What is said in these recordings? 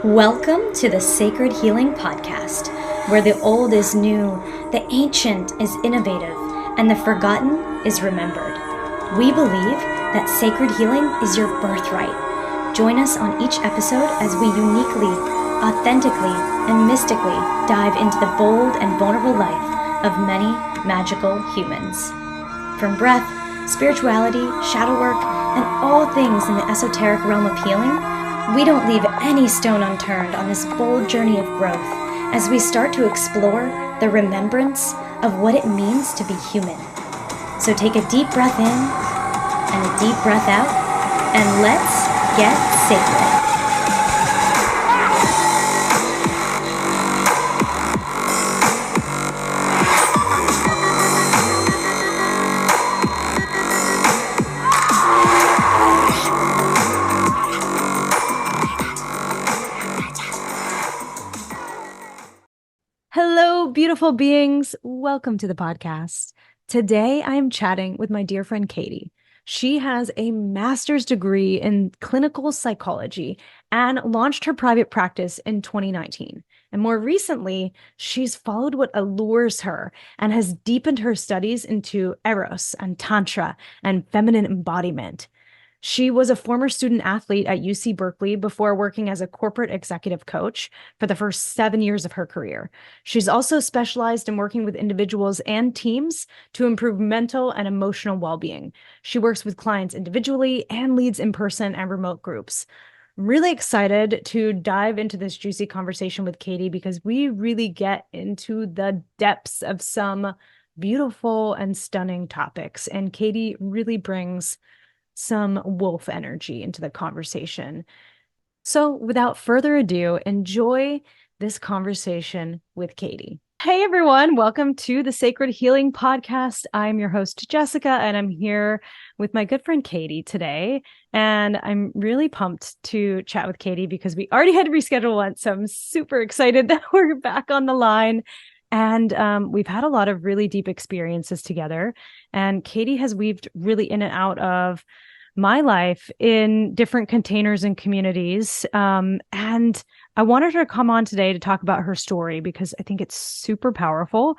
Welcome to the Seikird Healing Podcast, where the old is new, the ancient is innovative, and the forgotten is remembered. We believe that sacred healing is your birthright. Join us on each episode as we uniquely, authentically, and mystically dive into the bold and vulnerable life of many magical humans. From breath, spirituality, shadow work, and all things in the esoteric realm of healing, we don't leave any stone unturned on this bold journey of growth as we start to explore the remembrance of what it means to be human. So take a deep breath in and a deep breath out, and let's get sacred. Hello, beautiful beings. Welcome to the podcast. Today, I am chatting with my dear friend, Katie. She has a master's degree in clinical psychology and launched her private practice in 2019. And more recently, she's followed what allures her and has deepened her studies into Eros and Tantra and feminine embodiment. She was a former student athlete at UC Berkeley before working as a corporate executive coach for the first 7 years of her career. She's also specialized in working with individuals and teams to improve mental and emotional well-being. She works with clients individually and leads in-person and remote groups. I'm really excited to dive into this juicy conversation with Katie because we really get into the depths of some beautiful and stunning topics. And Katie really brings some wolf energy into the conversation. So without further ado, enjoy this conversation with Katie. Hey everyone, welcome to the Seikird Healing Podcast. I'm your host, Jessica, and I'm here with my good friend Katie today. And I'm really pumped to chat with Katie because we already had to reschedule once. So I'm super excited that we're back on the line. And we've had a lot of really deep experiences together. And Katie has weaved really in and out of my life in different containers and communities. And I wanted her to come on today to talk about her story because I think it's super powerful,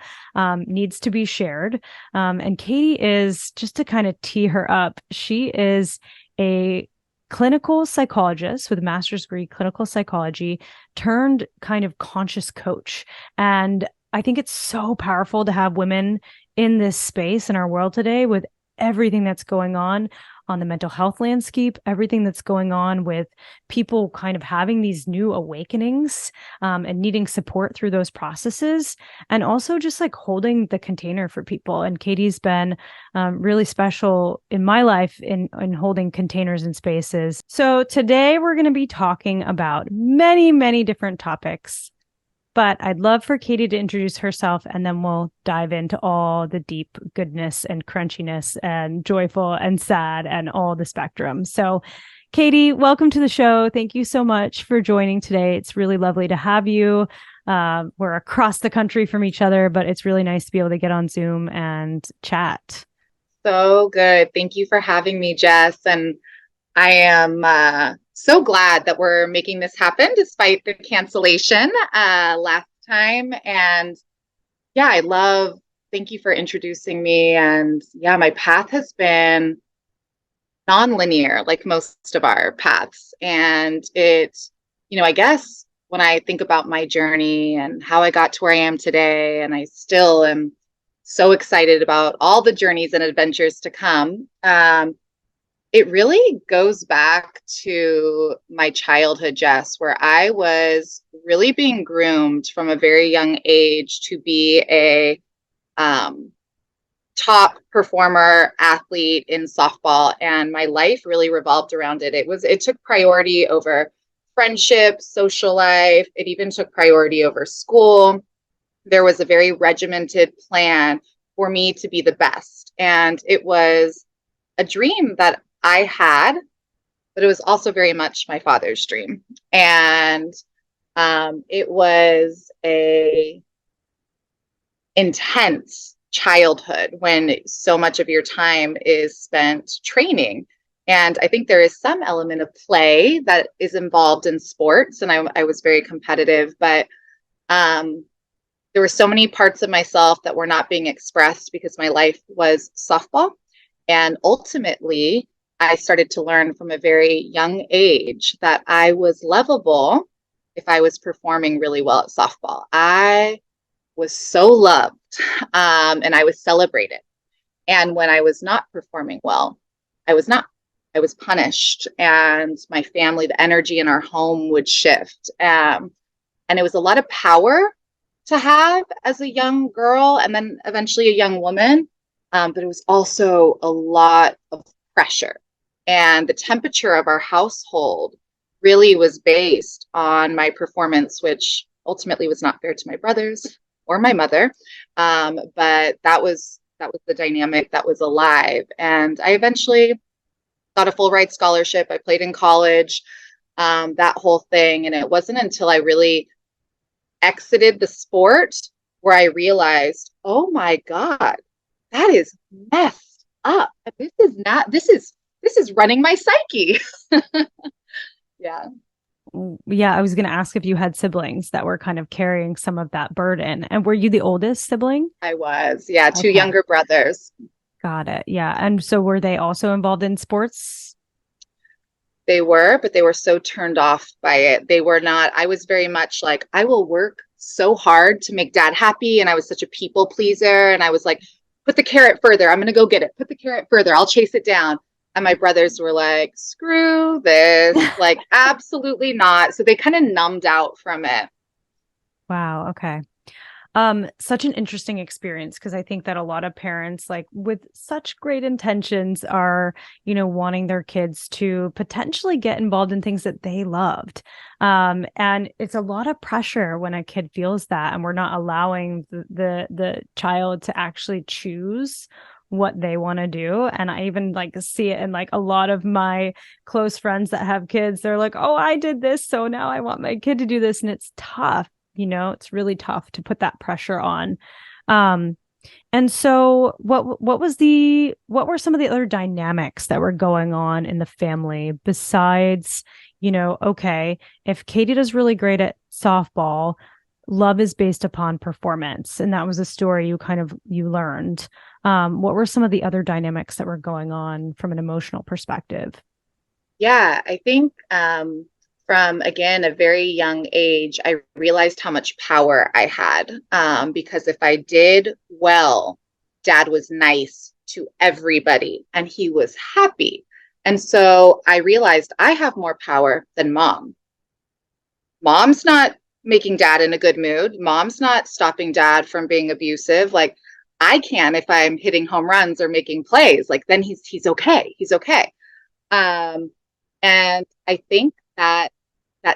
needs to be shared. And Katie is, just to kind of tee her up, she is a clinical psychologist with a master's degree, clinical psychology, turned kind of conscious coach. And I think it's so powerful to have women in this space in our world today with everything that's going on the mental health landscape, everything that's going on with people kind of having these new awakenings and needing support through those processes, and also just like holding the container for people. And Katie's been really special in my life in holding containers and spaces. So today we're going to be talking about many, many different topics. But I'd love for Katie to introduce herself, and then we'll dive into all the deep goodness and crunchiness and joyful and sad and all the spectrum. So, Katie, welcome to the show. Thank you so much for joining today. It's really lovely to have you. We're across the country from each other, but it's really nice to be able to get on Zoom and chat. So good. Thank you for having me, Jess. And I am so glad that we're making this happen despite the cancellation last time. And yeah, thank you for introducing me. And yeah, my path has been non-linear, like most of our paths. And I guess when I think about my journey and how I got to where I am today, and I still am so excited about all the journeys and adventures to come. It really goes back to my childhood, Jess, where I was really being groomed from a very young age to be a top performer athlete in softball. And my life really revolved around it. It took priority over friendship, social life. It even took priority over school. There was a very regimented plan for me to be the best. And it was a dream that I had, but it was also very much my father's dream. And it was a intense childhood when so much of your time is spent training And I think there is some element of play that is involved in sports. And I was very competitive, but there were so many parts of myself that were not being expressed because my life was softball. And ultimately, I started to learn from a very young age that I was lovable if I was performing really well at softball. I was so loved, and I was celebrated. And when I was not performing well, I was not. I was punished, and my family, the energy in our home would shift. And it was a lot of power to have as a young girl and then eventually a young woman. But it was also a lot of pressure. And the temperature of our household really was based on my performance, which ultimately was not fair to my brothers or my mother. But that was the dynamic that was alive. And I eventually got a full ride scholarship. I played in college, that whole thing. And it wasn't until I really exited the sport where I realized, oh my God, that is messed up. This is running my psyche. Yeah. Yeah, I was going to ask if you had siblings that were kind of carrying some of that burden. And were you the oldest sibling? I was, yeah, two younger brothers. Got it. Yeah. And so were they also involved in sports? They were, but they were so turned off by it. They were not. I was very much like, I will work so hard to make dad happy. And I was such a people pleaser. And I was like, put the carrot further. I'm going to go get it. Put the carrot further. I'll chase it down. And my brothers were like, screw this, like, absolutely not. So they kind of numbed out from it. Wow. Okay. Such an interesting experience, because I think that a lot of parents, like with such great intentions, are, wanting their kids to potentially get involved in things that they loved. And it's a lot of pressure when a kid feels that, and we're not allowing the child to actually choose what they want to do. And I even see it in a lot of my close friends that have kids. They're like, oh, I did this, so now I want my kid to do this. And it's tough. It's really tough to put that pressure on. And so what were some of the other dynamics that were going on in the family besides, okay, if Katie does really great at softball, love is based upon performance. And that was a story you learned. What were some of the other dynamics that were going on from an emotional perspective? Yeah, I think, from, again, a very young age, I realized how much power I had, because if I did well, dad was nice to everybody and he was happy. And so I realized I have more power than mom. Mom's not making dad in a good mood. Mom's not stopping dad from being abusive. Like, I can if I'm hitting home runs or making plays. Like, then he's okay. He's okay. And I think that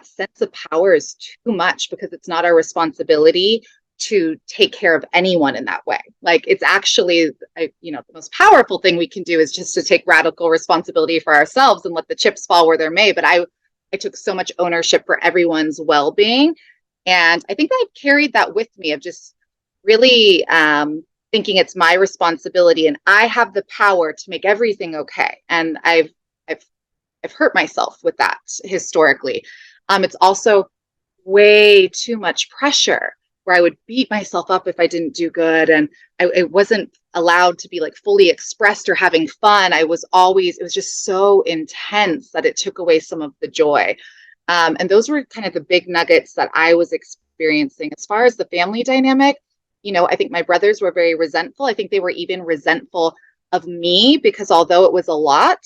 sense of power is too much, because it's not our responsibility to take care of anyone in that way. Like, it's actually, the most powerful thing we can do is just to take radical responsibility for ourselves and let the chips fall where they're may. But I took so much ownership for everyone's well-being. And I think I've carried that with me, of just really thinking it's my responsibility and I have the power to make everything okay. And I've hurt myself with that historically. It's also way too much pressure, where I would beat myself up if I didn't do good. And I wasn't allowed to be fully expressed or having fun. It was just so intense that it took away some of the joy. And those were kind of the big nuggets that I was experiencing. As far as the family dynamic, I think my brothers were very resentful. I think they were even resentful of me, because although it was a lot,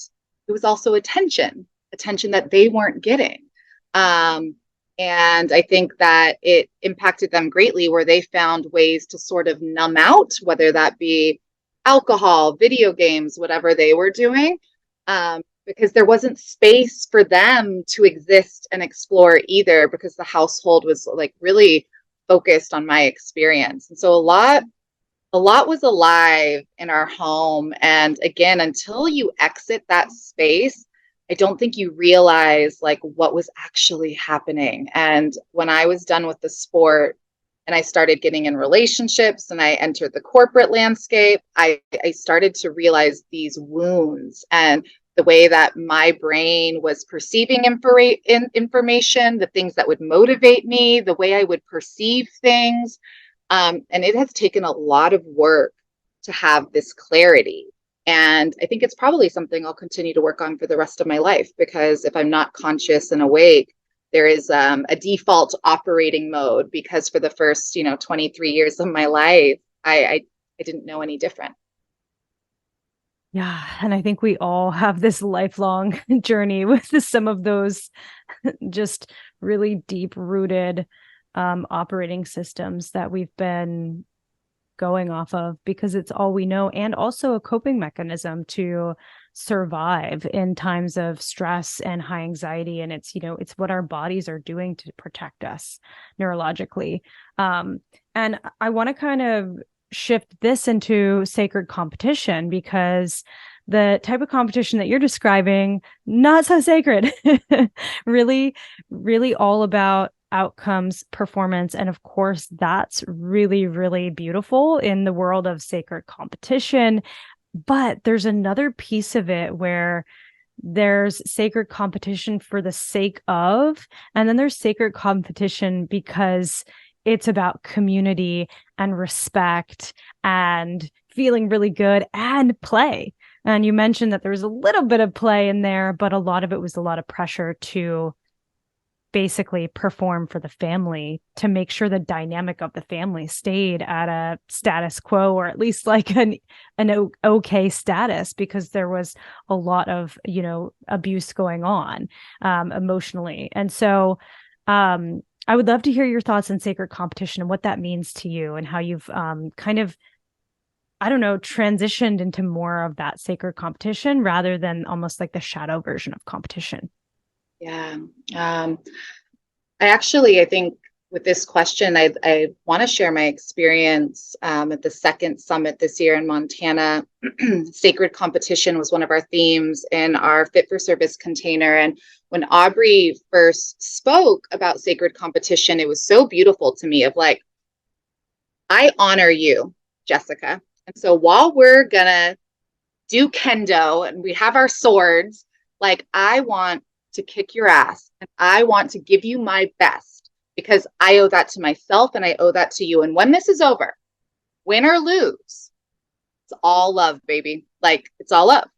it was also attention that they weren't getting. And I think that it impacted them greatly, where they found ways to sort of numb out, whether that be alcohol, video games, whatever they were doing, because there wasn't space for them to exist and explore either, because the household was really focused on my experience. And so a lot was alive in our home. And again, until you exit that space, I don't think you realize what was actually happening. And when I was done with the sport and I started getting in relationships and I entered the corporate landscape, I started to realize these wounds and the the way that my brain was perceiving information, the things that would motivate me, the way I would perceive things. And it has taken a lot of work to have this clarity. And I think it's probably something I'll continue to work on for the rest of my life, because if I'm not conscious and awake, there is a default operating mode, because for the first, 23 years of my life, I didn't know any different. Yeah. And I think we all have this lifelong journey with some of those just really deep rooted operating systems that we've been going off of, because it's all we know, and also a coping mechanism to survive in times of stress and high anxiety. And it's, it's what our bodies are doing to protect us neurologically. And I want to kind of shift this into sacred competition, because the type of competition that you're describing, not so sacred, really, really all about outcomes, performance. And of course, that's really, really beautiful in the world of sacred competition. But there's another piece of it where there's sacred competition for the sake of, and then there's sacred competition because it's about community and respect and feeling really good and play. And you mentioned that there was a little bit of play in there, but a lot of it was a lot of pressure to basically perform for the family, to make sure the dynamic of the family stayed at a status quo, or at least like an okay status, because there was a lot of, abuse going on emotionally. And so I would love to hear your thoughts on sacred competition and what that means to you, and how you've kind of, transitioned into more of that sacred competition rather than almost like the shadow version of competition. Yeah. I think with this question, I want to share my experience at the second summit this year in Montana. Sacred competition was one of our themes in our Fit for Service container. And when Aubrey first spoke about sacred competition, it was so beautiful to me, of like, I honor you, Jessica. And so while we're going to do kendo and we have our swords, like, I want to kick your ass, and I want to give you my best, because I owe that to myself and I owe that to you. And when this is over, win or lose, it's all love, baby. Like, it's all love.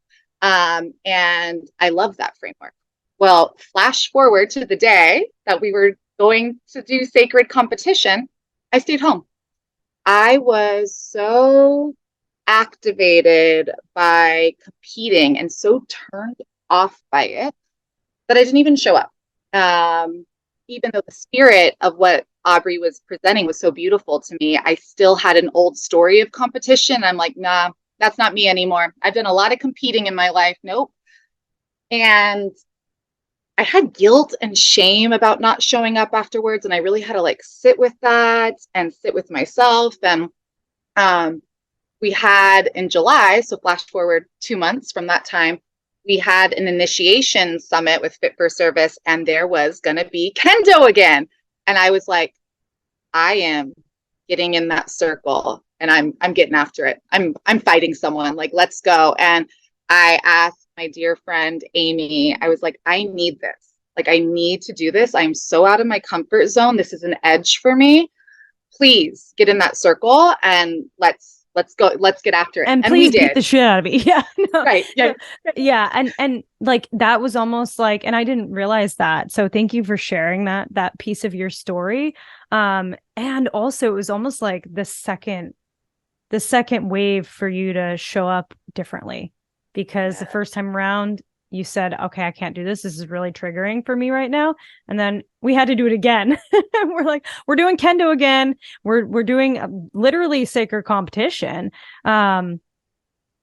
And I love that framework. Well, flash forward to the day that we were going to do sacred competition, I stayed home. I was so activated by competing and so turned off by it that I didn't even show up. Even though the spirit of what Aubrey was presenting was so beautiful to me, I still had an old story of competition. I'm like, nah, that's not me anymore. I've done a lot of competing in my life. Nope. And I had guilt and shame about not showing up afterwards. And I really had to sit with that and sit with myself. And we had in July, so flash forward 2 months from that time, we had an initiation summit with Fit for Service, and there was going to be kendo again. And I was like, I am getting in that circle and I'm getting after it. I'm fighting someone, like, let's go. And I asked my dear friend, Amy, I was like, I need this. Like, I need to do this. I'm so out of my comfort zone. This is an edge for me. Please get in that circle and let's go. Let's get after it. And please beat the shit out of me. Yeah. No. Right. Yeah. Yeah. And like, that was almost like, and I didn't realize that. So thank you for sharing that piece of your story. And also it was almost like the second wave for you to show up differently, because the first time around you said, okay, I can't do this. This is really triggering for me right now. And then we had to do it again. We're like, we're doing kendo again. We're doing literally sacred competition. And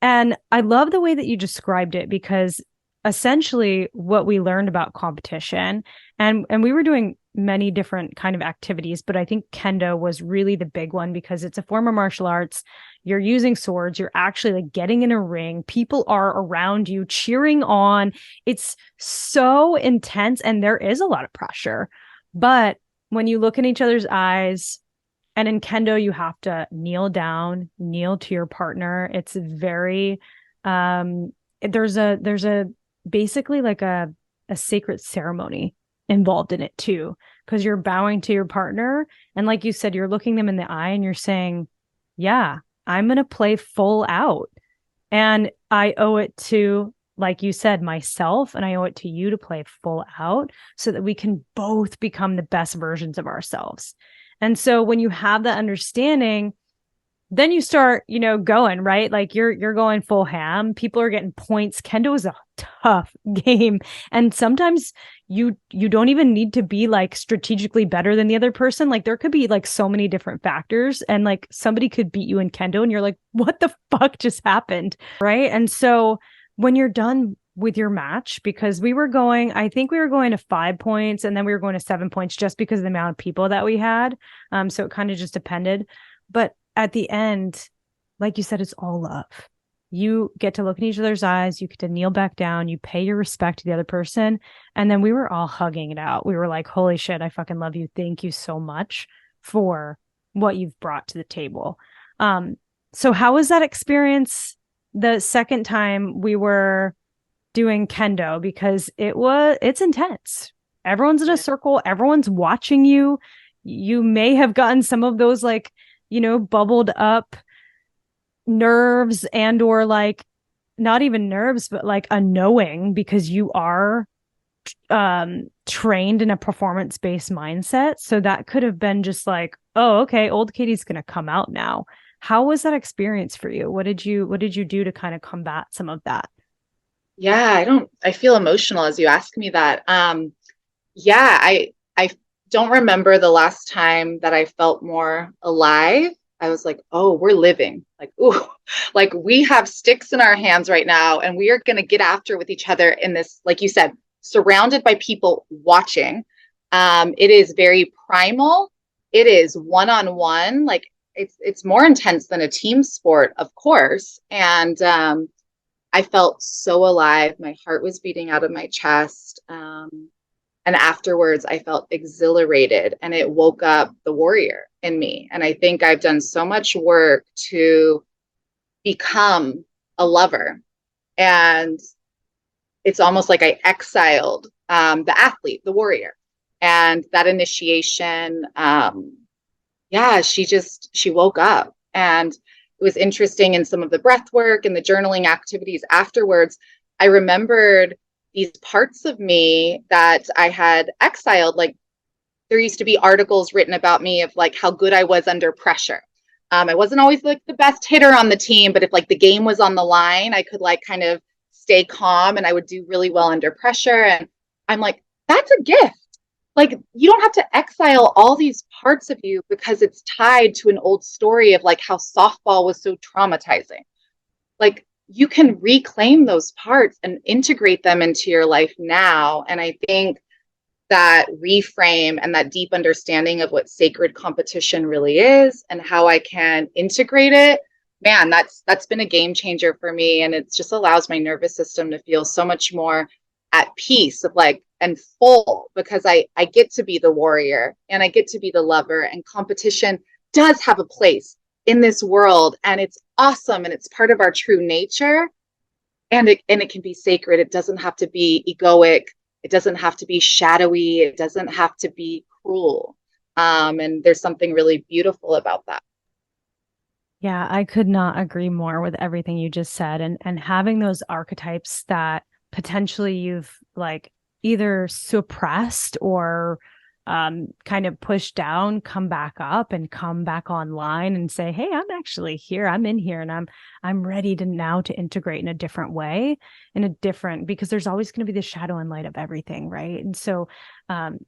I love the way that you described it, because essentially what we learned about competition, and we were doing many different kind of activities, but I think kendo was really the big one, because it's a form of martial arts. You're using swords. You're actually like getting in a ring. People are around you cheering on. It's so intense, and there is a lot of pressure. But when you look in each other's eyes, and in kendo, you have to kneel down, kneel to your partner. It's very, there's a basically like a sacred ceremony involved in it too, because you're bowing to your partner. And like you said, you're looking them in the eye and you're saying, yeah, I'm going to play full out. And I owe it to, like you said, myself, and I owe it to you to play full out so that we can both become the best versions of ourselves. And so when you have that understanding, then you start, going, right? Like you're going full ham. People are getting points. Kendo is a tough game. And sometimes you don't even need to be like strategically better than the other person. Like there could be like so many different factors, and like somebody could beat you in Kendo and you're like, what the fuck just happened? Right. And so when you're done with your match, because I think we were going to 5 points and then we were going to 7 points just because of the amount of people that we had. So it kind of just depended. But at the end, like you said, it's all love. You get to look in each other's eyes. You get to kneel back down. You pay your respect to the other person. And then we were all hugging it out. We were like, holy shit, I fucking love you. Thank you so much for what you've brought to the table. So how was that experience the second time we were doing Kendo? Because it's intense. Everyone's in a circle. Everyone's watching you. You may have gotten some of those like, bubbled up nerves and or like not even nerves, but like a knowing, because you are trained in a performance-based mindset. So that could have been just like, oh, okay, old Katie's going to come out now. How was that experience for you? What did you do to kind of combat some of that? Yeah, I feel emotional as you ask me that. I don't remember the last time that I felt more alive. I was like, oh, we're living. Like, ooh, like we have sticks in our hands right now and we are going to get after with each other in this, like you said, surrounded by people watching. It is very primal. It is one-on-one. Like it's more intense than a team sport, of course. And I felt so alive. My heart was beating out of my chest. And afterwards, I felt exhilarated, and it woke up the warrior in me. And I think I've done so much work to become a lover. And it's almost like I exiled the athlete, the warrior. And that initiation, she woke up. And it was interesting in some of the breath work and the journaling activities afterwards. I remembered these parts of me that I had exiled. Like there used to be articles written about me of like how good I was under pressure. I wasn't always like the best hitter on the team, but if like the game was on the line, I could like kind of stay calm and I would do really well under pressure. And I'm like, that's a gift. Like you don't have to exile all these parts of you because it's tied to an old story of like how softball was so traumatizing. Like you can reclaim those parts and integrate them into your life now. And I think that reframe and that deep understanding of what sacred competition really is and how I can integrate it, man, that's been a game changer for me. And it just allows my nervous system to feel so much more at peace of like and full, because I get to be the warrior and I get to be the lover, and competition does have a place in this world, and it's awesome, and it's part of our true nature, and it can be sacred. It doesn't have to be egoic. It doesn't have to be shadowy. It doesn't have to be cruel. And there's something really beautiful about that. Yeah, I could not agree more with everything you just said. And having those archetypes that potentially you've like either suppressed or kind of pushed down, come back up and come back online and say, hey, I'm actually here. I'm in here and I'm ready to now to integrate in a different way, because there's always going to be the shadow and light of everything. Right. And so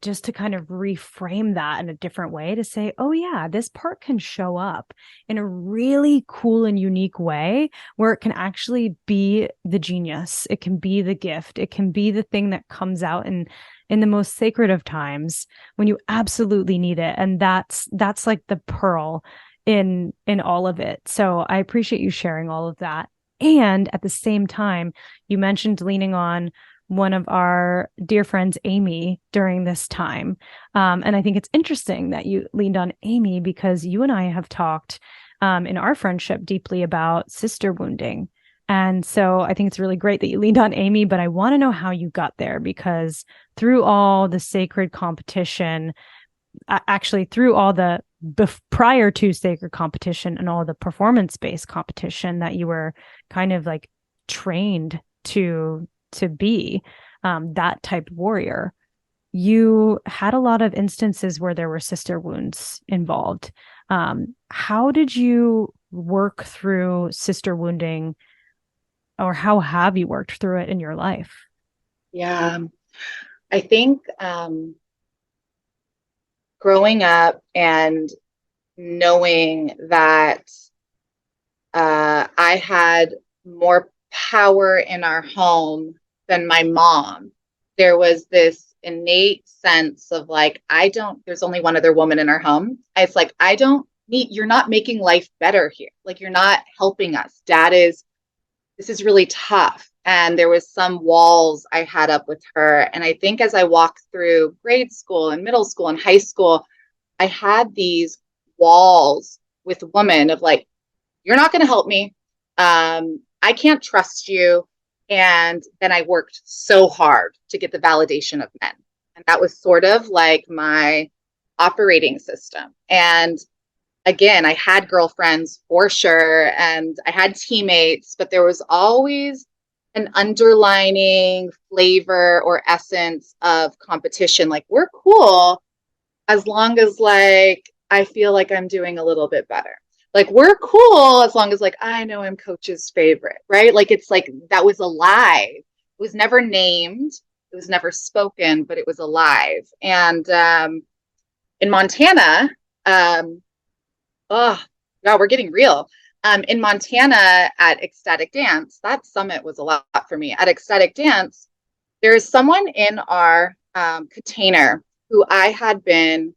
just to kind of reframe that in a different way to say, oh yeah, this part can show up in a really cool and unique way where it can actually be the genius. It can be the gift. It can be the thing that comes out in the most sacred of times when you absolutely need it. And that's like the pearl in all of it. So I appreciate you sharing all of that. And at the same time, you mentioned leaning on one of our dear friends, Amy, during this time. And I think it's interesting that you leaned on Amy because you and I have talked in our friendship deeply about sister wounding. And so I think it's really great that you leaned on Amy, but I want to know how you got there, because through all the sacred competition, actually through all the prior to sacred competition and all the performance-based competition that you were kind of like trained to be that type of warrior, you had a lot of instances where there were sister wounds involved. How did you work through sister wounding, or how have you worked through it in your life? Yeah, I think growing up and knowing that I had more power in our home than my mom, there was this innate sense of like, there's only one other woman in our home. It's like, you're not making life better here. Like, you're not helping us. This is really tough. And there was some walls I had up with her. And I think as I walked through grade school and middle school and high school, I had these walls with women of like, you're not going to help me. I can't trust you. And then I worked so hard to get the validation of men. And that was sort of like my operating system. And again, I had girlfriends for sure, and I had teammates, but there was always an underlining flavor or essence of competition. Like, we're cool as long as like I feel like I'm doing a little bit better. Like, we're cool as long as like I know I'm coach's favorite, right? Like, it's like that was alive. It was never named, it was never spoken, but it was alive. And in Montana, oh, wow, we're getting real. In Montana at Ecstatic Dance, that summit was a lot for me. At Ecstatic Dance, there's someone in our container who I had been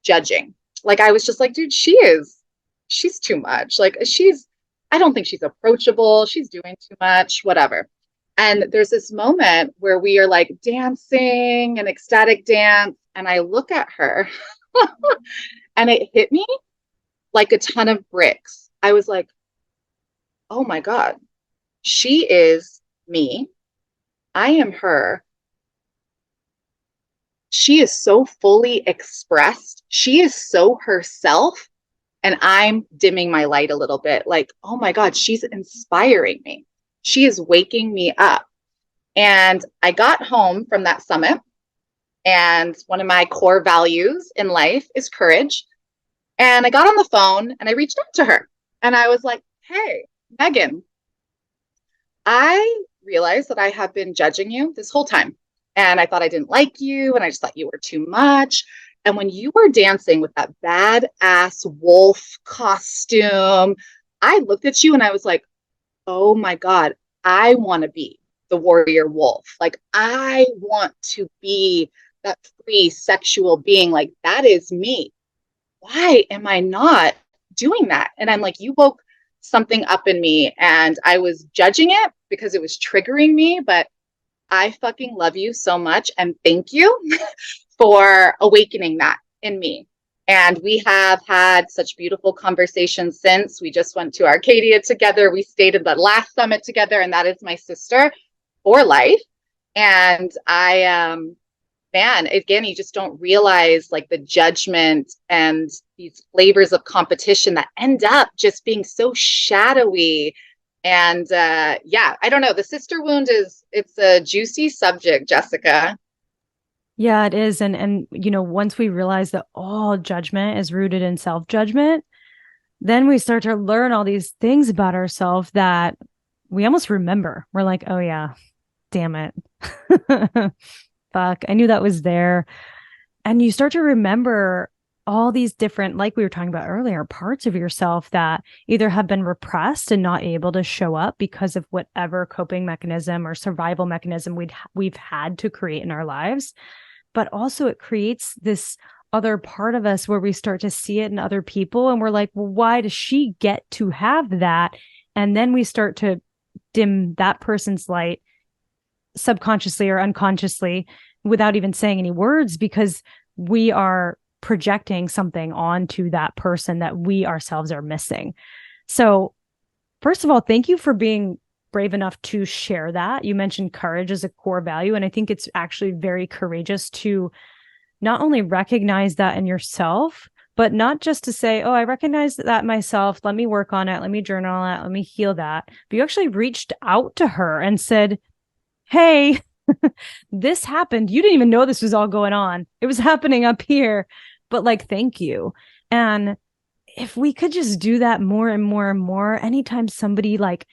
judging. Like, I was just like, dude, she's too much. Like, I don't think she's approachable. She's doing too much, whatever. And there's this moment where we are like dancing an ecstatic dance. And I look at her and it hit me like a ton of bricks. I was like, oh my God, she is me. I am her. She is so fully expressed. She is so herself. And I'm dimming my light a little bit. Like, oh my God, she's inspiring me. She is waking me up. And I got home from that summit. And one of my core values in life is courage. And I got on the phone and I reached out to her. And I was like, hey, Megan, I realized that I have been judging you this whole time. And I thought I didn't like you. And I just thought you were too much. And when you were dancing with that badass wolf costume, I looked at you and I was like, oh my God, I want to be the warrior wolf. Like, I want to be that free sexual being. Like, that is me. Why am I not doing that? And I'm like, you woke something up in me, and I was judging it because it was triggering me, but I fucking love you so much. And thank you for awakening that in me. And we have had such beautiful conversations since. We just went to Arcadia together. We stayed at the last summit together, and that is my sister for life. And man, again, you just don't realize like the judgment and these flavors of competition that end up just being so shadowy. And yeah, I don't know. The sister wound it's a juicy subject, Jessica. Yeah, it is. And you know, once we realize that all judgment is rooted in self-judgment, then we start to learn all these things about ourselves that we almost remember. We're like, oh yeah, damn it. Fuck, I knew that was there. And you start to remember all these different, like we were talking about earlier, parts of yourself that either have been repressed and not able to show up because of whatever coping mechanism or survival mechanism we've had to create in our lives. But also it creates this other part of us where we start to see it in other people. And we're like, well, why does she get to have that? And then we start to dim that person's light subconsciously or unconsciously without even saying any words, because we are projecting something onto that person that we ourselves are missing. So first of all, thank you for being brave enough to share that. You mentioned courage as a core value. And I think it's actually very courageous to not only recognize that in yourself, but not just to say, oh, I recognize that myself. Let me work on it. Let me journal on it. Let me heal that. But you actually reached out to her and said, hey, this happened. You didn't even know this was all going on. It was happening up here, but like, thank you. And if we could just do that more and more and more, anytime somebody like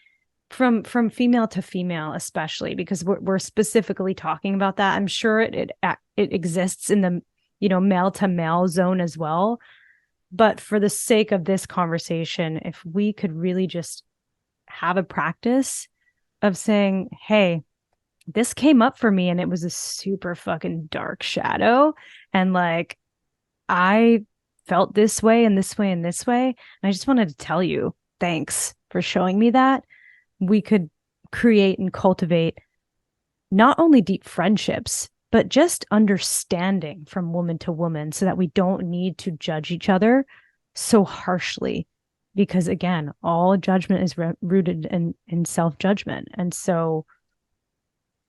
from female to female, especially because we're specifically talking about that. I'm sure it exists in the, male to male zone as well. But for the sake of this conversation, if we could really just have a practice of saying, hey, this came up for me and it was a super fucking dark shadow. And like, I felt this way and this way and this way. And I just wanted to tell you, thanks for showing me that. We could create and cultivate not only deep friendships, but just understanding from woman to woman so that we don't need to judge each other so harshly. Because again, all judgment is rooted in self-judgment. And so,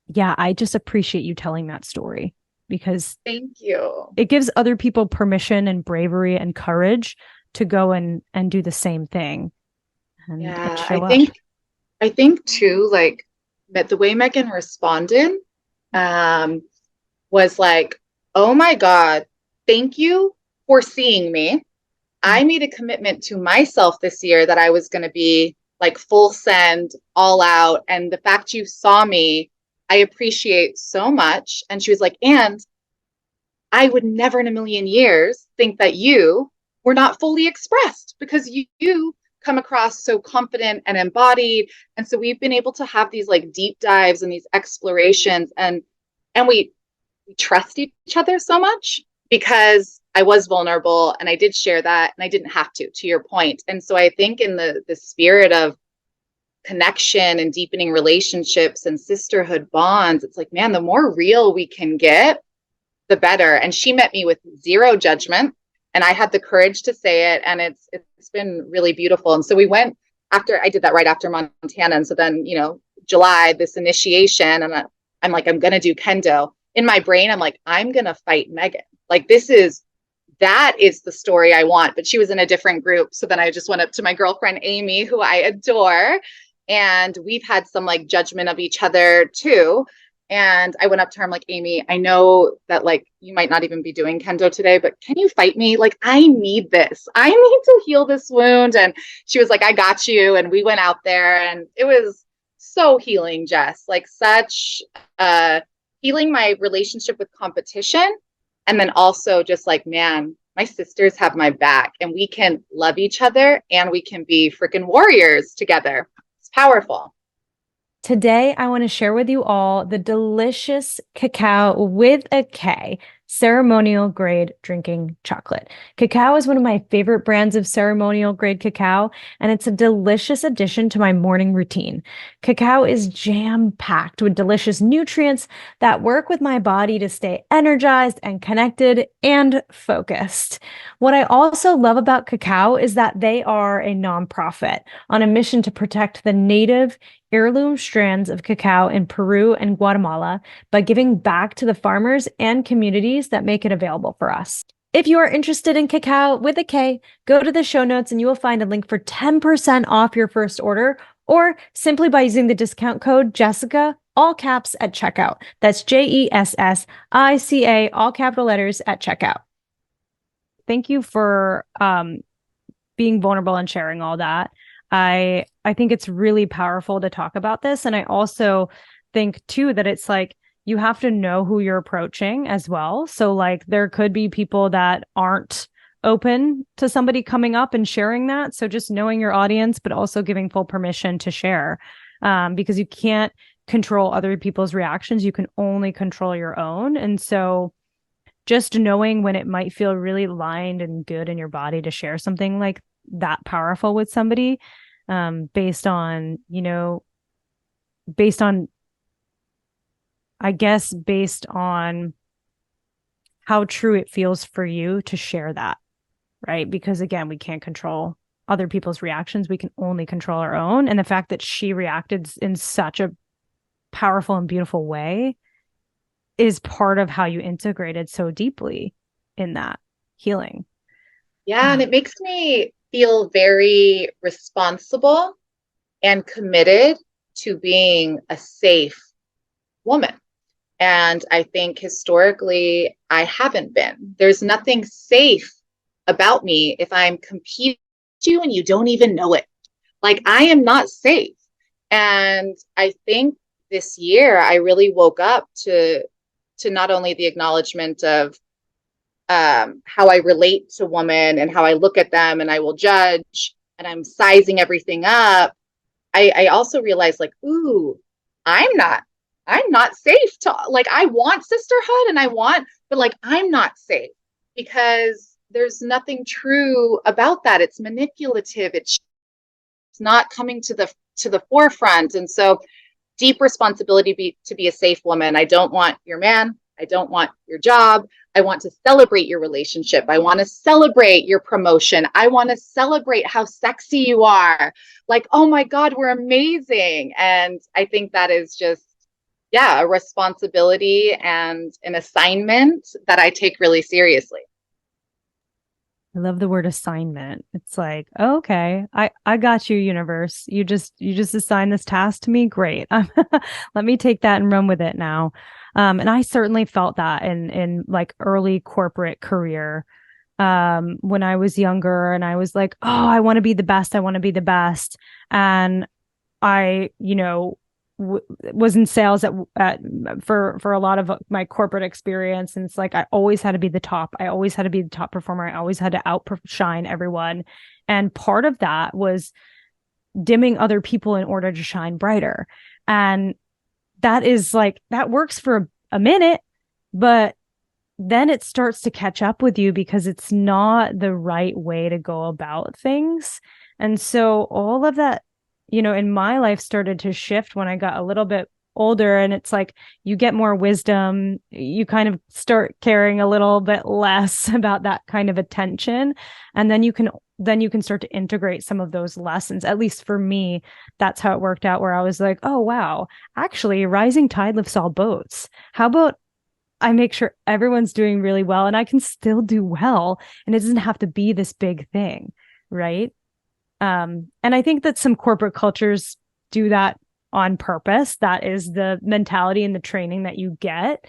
yeah, I just appreciate you telling that story because thank you. It gives other people permission and bravery and courage to go and do the same thing. And I think too, like that the way Megan responded was like, oh my God, thank you for seeing me. I made a commitment to myself this year that I was going to be like full send, all out. And the fact you saw me, I appreciate so much. And she was like, and I would never in a million years think that you were not fully expressed because you come across so confident and embodied. And so we've been able to have these like deep dives and these explorations and we trust each other so much because I was vulnerable and I did share that and I didn't have to your point. And so I think in the spirit of connection and deepening relationships and sisterhood bonds, it's like, man, the more real we can get, the better. And she met me with zero judgment. And I had the courage to say it. And it's been really beautiful. And so we went after, I did that right after Montana. And so then, July, this initiation, and I'm like, I'm going to do kendo. In my brain, I'm like, I'm going to fight Megan. Like, that is the story I want. But she was in a different group. So then I just went up to my girlfriend, Amy, who I adore. And we've had some like judgment of each other too. And I went up to her, I'm like, Amy, I know that like you might not even be doing kendo today, but can you fight me? Like, I need this. I need to heal this wound. And she was like, I got you. And we went out there and it was so healing, Jess, like such healing my relationship with competition. And then also just like, man, my sisters have my back and we can love each other and we can be freaking warriors together. It's powerful. Today, I want to share with you all the delicious cacao with a K, ceremonial grade drinking chocolate. Cacao is one of my favorite brands of ceremonial grade cacao, and it's a delicious addition to my morning routine. Cacao is jam-packed with delicious nutrients that work with my body to stay energized and connected and focused. What I also love about cacao is that they are a nonprofit on a mission to protect the native heirloom strands of cacao in Peru and Guatemala by giving back to the farmers and communities that make it available for us. If you are interested in cacao with a K, go to the show notes and you will find a link for 10% off your first order, or simply by using the discount code Jessica, all caps at checkout. That's JESSICA, all capital letters at checkout. Thank you for being vulnerable and sharing all that. I think it's really powerful to talk about this. And I also think too, that it's like, you have to know who you're approaching as well. So like, there could be people that aren't open to somebody coming up and sharing that. So just knowing your audience, but also giving full permission to share, because you can't control other people's reactions. You can only control your own. And so just knowing when it might feel really aligned and good in your body to share something like that powerful with somebody, based on how true it feels for you to share that, right? Because again, we can't control other people's reactions. We can only control our own. And the fact that she reacted in such a powerful and beautiful way is part of how you integrated so deeply in that healing. Yeah. And it makes me feel very responsible and committed to being a safe woman. And I think historically, I haven't been. There's nothing safe about me if I'm competing with you and you don't even know it. Like, I am not safe. And I think this year I really woke up to not only the acknowledgement of how I relate to women and how I look at them and I will judge and I'm sizing everything up. I also realized, like, ooh, I'm not safe to, like, I want sisterhood and but like, I'm not safe because there's nothing true about that. It's manipulative. It's not coming to the forefront. And so deep responsibility to be a safe woman. I don't want your man. I don't want your job. I want to celebrate your relationship. I want to celebrate your promotion. I want to celebrate how sexy you are. Like, oh my God, we're amazing. And I think that is just, yeah, a responsibility and an assignment that I take really seriously. I love the word assignment. It's like, oh, okay, I got you, universe. You just assign this task to me. Great. Let me take that and run with it now. And I certainly felt that in like early corporate career, when I was younger, and I was like, oh, I want to be the best. I want to be the best. And I, was in sales for a lot of my corporate experience. And it's like, I always had to be the top. I always had to be the top performer. I always had to outshine everyone. And part of that was dimming other people in order to shine brighter. And that is like, that works for a minute, but then it starts to catch up with you because it's not the right way to go about things. And so all of that, in my life started to shift when I got a little bit older, and it's like, you get more wisdom, you kind of start caring a little bit less about that kind of attention. And then you can start to integrate some of those lessons. At least for me, that's how it worked out, where I was like, oh, wow, actually rising tide lifts all boats. How about I make sure everyone's doing really well and I can still do well, and it doesn't have to be this big thing. Right. And I think that some corporate cultures do that on purpose. That is the mentality and the training that you get.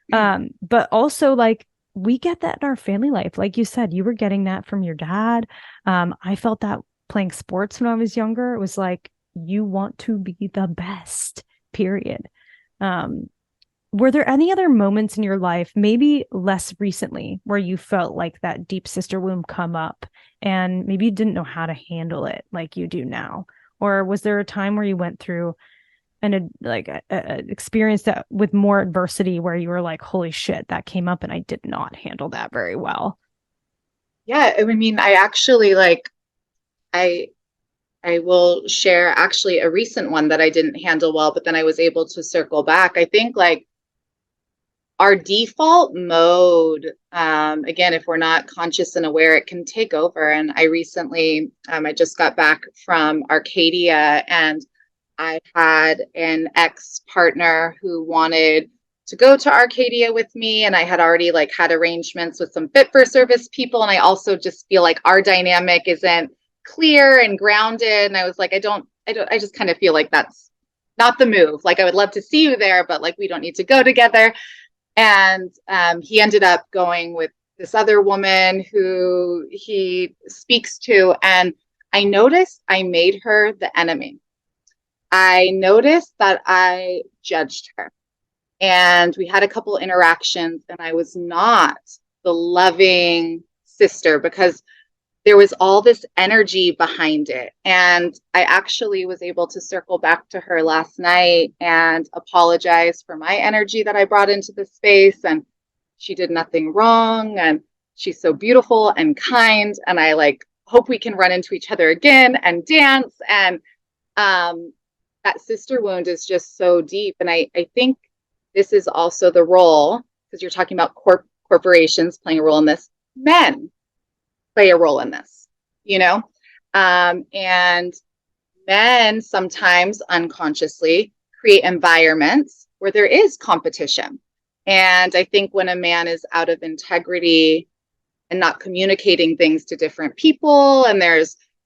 But also, like, we get that in our family life. Like you said, you were getting that from your dad. I felt that playing sports when I was younger. It was like, you want to be the best, period. Were there any other moments in your life, maybe less recently, where you felt like that deep sister wound come up and maybe you didn't know how to handle it like you do now? Or was there a time where you went through an experience that with more adversity where you were like, holy shit, that came up and I did not handle that very well? Yeah. I mean, I actually I will share actually a recent one that I didn't handle well, but then I was able to circle back. I think like our default mode, again, if we're not conscious and aware, it can take over. And I recently, I just got back from Arcadia, and I had an ex-partner who wanted to go to Arcadia with me. And I had already had arrangements with some fit for service people. And I also just feel like our dynamic isn't clear and grounded. And I was like, I just kind of feel like that's not the move. Like, I would love to see you there, but we don't need to go together. And he ended up going with this other woman who he speaks to. And I noticed I made her the enemy. I noticed that I judged her. And we had a couple interactions, and I was not the loving sister because there was all this energy behind it. And I actually was able to circle back to her last night and apologize for my energy that I brought into the space. And she did nothing wrong. And she's so beautiful and kind. And I hope we can run into each other again and dance. And that sister wound is just so deep. And I think this is also the role, because you're talking about corporations playing a role in this. Men play a role in this, And men sometimes unconsciously create environments where there is competition. And I think when a man is out of integrity and not communicating things to different people, and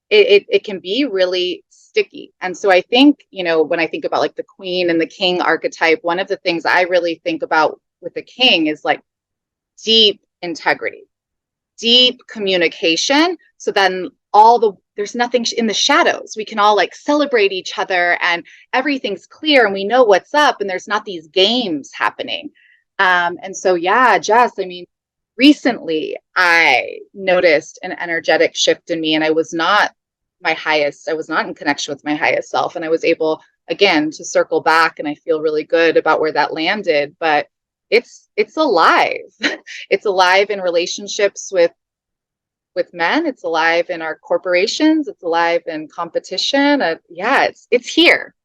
it can be really sticky. And so I think, when I think about like the queen and the king archetype, one of the things I really think about with the king is like deep integrity, deep communication. So then there's nothing in the shadows. We can all like celebrate each other and everything's clear and we know what's up and there's not these games happening. And so, yeah, Jess, I mean, recently I noticed an energetic shift in me and I was not in connection with my highest self. And I was able, again, to circle back, and I feel really good about where that landed, but it's alive. It's alive in relationships with men. It's alive in our corporations. It's alive in competition. Yeah, it's here.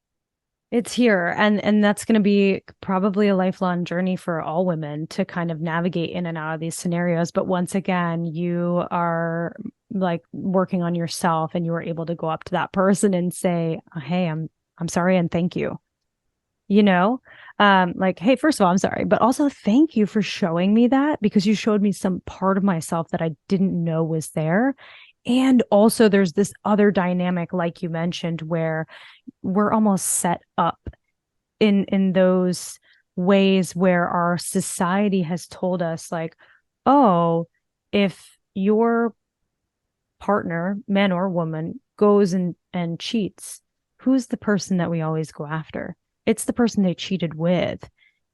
It's here. And that's going to be probably a lifelong journey for all women to kind of navigate in and out of these scenarios. But once again, you are like working on yourself and you are able to go up to that person and say, hey, I'm sorry. And thank you. Like, hey, first of all, I'm sorry, but also thank you for showing me that, because you showed me some part of myself that I didn't know was there. And also there's this other dynamic, like you mentioned, where we're almost set up in those ways where our society has told us like, oh, if your partner, man or woman, goes and cheats, who's the person that we always go after? It's the person they cheated with,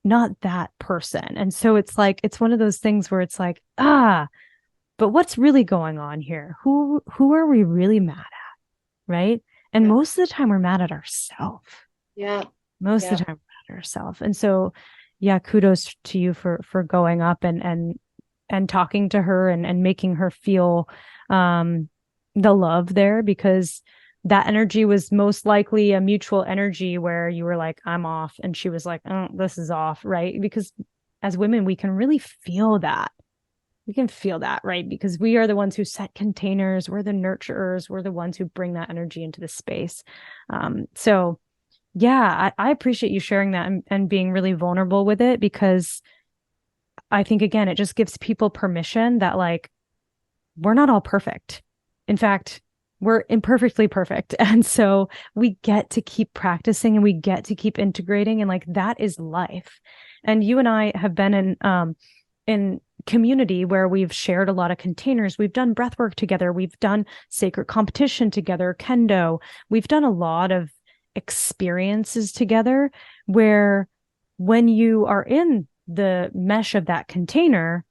not that person. And so it's like, it's one of those things where it's like, but what's really going on here? Who are we really mad at? Right. And most of the time we're mad at ourselves. Yeah. Most of the time we're mad at ourselves. And so, yeah, kudos to you for going up and talking to her and making her feel the love there, because that energy was most likely a mutual energy where you were like, I'm off. And she was like, oh, this is off. Right. Because as women, we can really feel that. We can feel that, right? Because we are the ones who set containers. We're the nurturers. We're the ones who bring that energy into the space. So yeah, I appreciate you sharing that and being really vulnerable with it, because I think, again, it just gives people permission that like, we're not all perfect. In fact, we're imperfectly perfect. And so we get to keep practicing and we get to keep integrating. And like, that is life. And you and I have been in community where we've shared a lot of containers. We've done breath work together. We've done sacred competition together, kendo. We've done a lot of experiences together where when you are in the mesh of that container,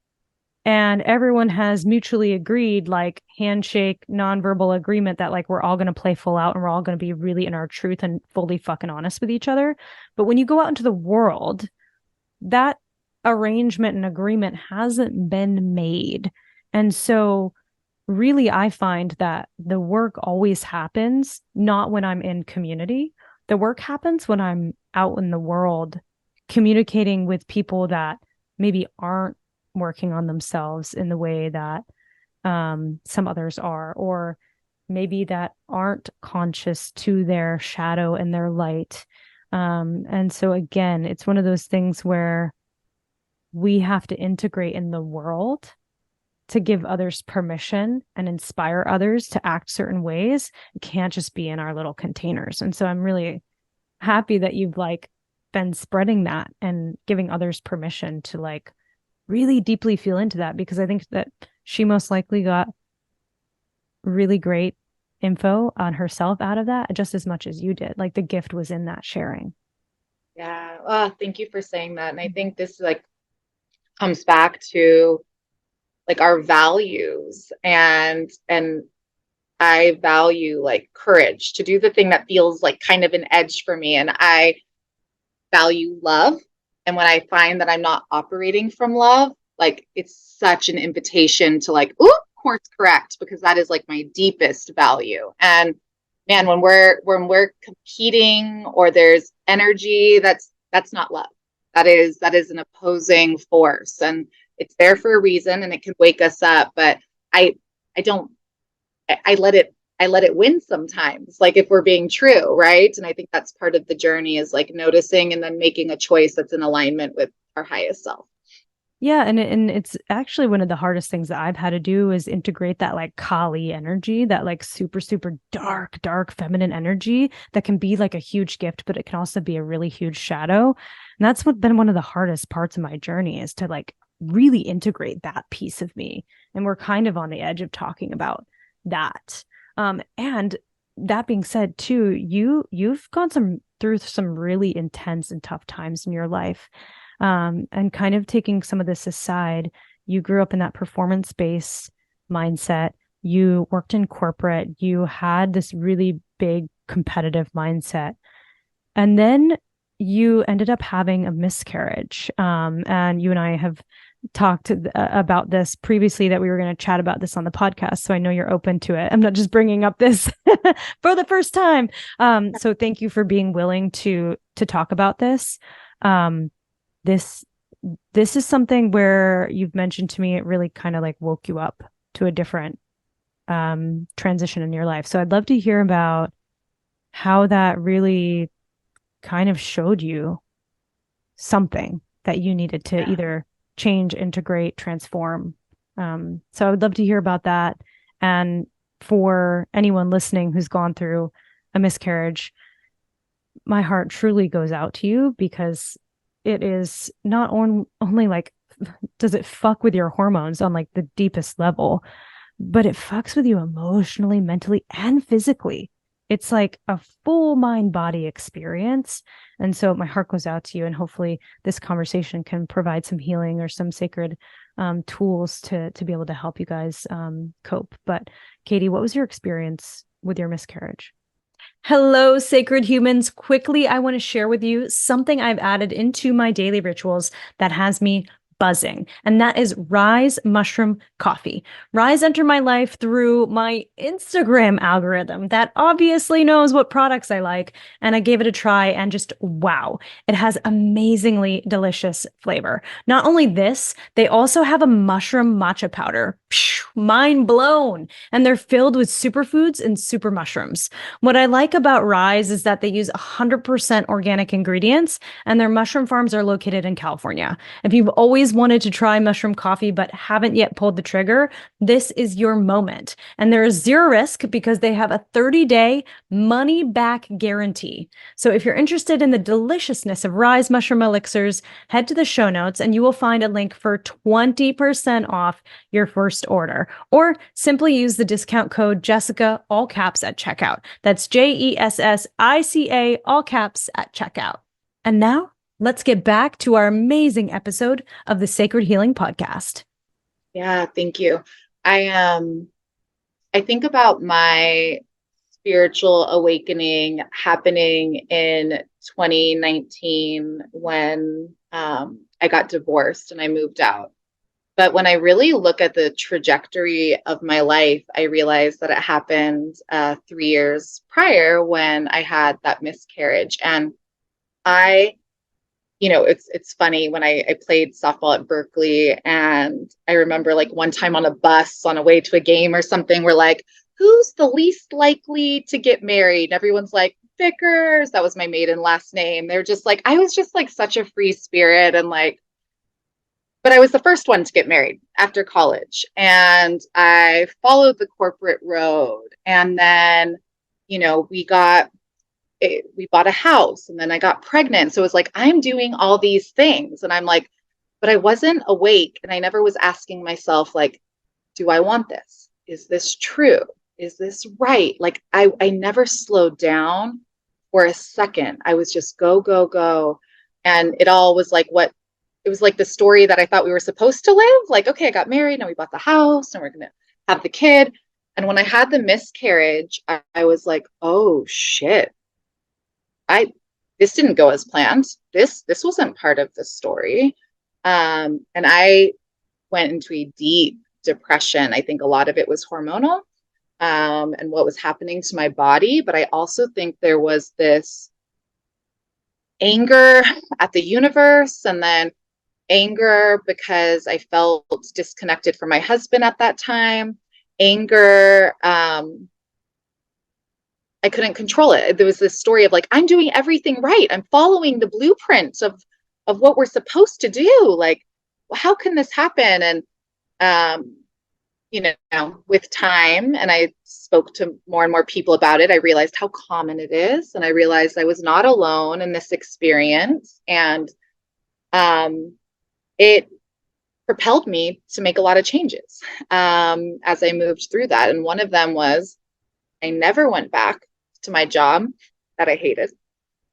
and everyone has mutually agreed, like handshake, nonverbal agreement that like we're all going to play full out and we're all going to be really in our truth and fully fucking honest with each other. But when you go out into the world, that arrangement and agreement hasn't been made. And so really, I find that the work always happens not when I'm in community. The work happens when I'm out in the world communicating with people that maybe aren't working on themselves in the way that some others are, or maybe that aren't conscious to their shadow and their light. And so again, it's one of those things where we have to integrate in the world to give others permission and inspire others to act certain ways. It can't just be in our little containers. And so I'm really happy that you've like been spreading that and giving others permission to like really deeply feel into that, because I think that she most likely got really great info on herself out of that just as much as you did. Like the gift was in that sharing. Yeah. Oh, thank you for saying that. And I think this like comes back to like our values, and I value like courage to do the thing that feels like kind of an edge for me. And I value love. And when I find that I'm not operating from love, like it's such an invitation to like, ooh, course correct, because that is like my deepest value. And man, when we're competing or there's energy, that's not love. That is an opposing force, and it's there for a reason, and it can wake us up. But I let it I let it win sometimes, like if we're being true, right? And I think that's part of the journey, is like noticing and then making a choice that's in alignment with our highest self. Yeah, and it's actually one of the hardest things that I've had to do is integrate that like Kali energy, that like super, super dark feminine energy that can be like a huge gift, but it can also be a really huge shadow. And that's been one of the hardest parts of my journey, is to like really integrate that piece of me. And we're kind of on the edge of talking about that. And that being said, too, you've gone through some really intense and tough times in your life. And kind of taking some of this aside, you grew up in that performance-based mindset. You worked in corporate. You had this really big competitive mindset. And then you ended up having a miscarriage. And you and I have talked about this previously, that we were going to chat about this on the podcast. So I know you're open to it. I'm not just bringing up this for the first time. So thank you for being willing to talk about this. This is something where you've mentioned to me, it really kind of like woke you up to a different transition in your life. So I'd love to hear about how that really kind of showed you something that you needed to either change, integrate, transform. So I would love to hear about that. And for anyone listening who's gone through a miscarriage, my heart truly goes out to you, because it is not only like, does it fuck with your hormones on like the deepest level, but it fucks with you emotionally, mentally, and physically. It's like a full mind body experience. And so my heart goes out to you, and hopefully this conversation can provide some healing or some sacred tools to be able to help you guys cope. But Katie, what was your experience with your miscarriage? Hello, sacred humans. Quickly, I want to share with you something I've added into my daily rituals that has me buzzing, and that is Rise Mushroom Coffee. Rise entered my life through my Instagram algorithm that obviously knows what products I like, and I gave it a try, and just wow, it has amazingly delicious flavor. Not only this, they also have a mushroom matcha powder. Mind blown. And they're filled with superfoods and super mushrooms. What I like about Rise is that they use 100% organic ingredients, and their mushroom farms are located in California. If you've always wanted to try mushroom coffee but haven't yet pulled the trigger, this is your moment. And there is zero risk, because they have a 30-day money-back guarantee. So if you're interested in the deliciousness of Rise mushroom elixirs, head to the show notes and you will find a link for 20% off your first order. Or simply use the discount code Jessica, all caps, at checkout. That's JESSICA, all caps, at checkout. And now, let's get back to our amazing episode of the Seikird Healing Podcast. Yeah, thank you. I think about my spiritual awakening happening in 2019 when I got divorced and I moved out. But when I really look at the trajectory of my life, I realized that it happened 3 years prior, when I had that miscarriage. And it's funny, when I played softball at Berkeley, and I remember like one time on a bus on a way to a game or something, we're like, who's the least likely to get married? And everyone's like, Vickers. That was my maiden last name. They're just like, I was just like such a free spirit, and like, but I was the first one to get married after college, and I followed the corporate road. And then, we bought a house, and then I got pregnant. So it was like, I'm doing all these things. And I'm like, but I wasn't awake. And I never was asking myself, like, do I want this? Is this true? Is this right? Like, I never slowed down for a second. I was just go, go, go. And it all was like it was like the story that I thought we were supposed to live. Like, okay, I got married, now we bought the house, and we're going to have the kid. And when I had the miscarriage, I was like, oh shit. This didn't go as planned. This wasn't part of the story. And I went into a deep depression. I think a lot of it was hormonal, and what was happening to my body. But I also think there was this anger at the universe, and then anger because I felt disconnected from my husband at that time, anger I couldn't control it. There was this story of like, I'm doing everything right. I'm following the blueprint of what we're supposed to do. Like, well, how can this happen? And, with time, and I spoke to more and more people about it, I realized how common it is. And I realized I was not alone in this experience. And it propelled me to make a lot of changes as I moved through that. And one of them was I never went back to my job that I hated.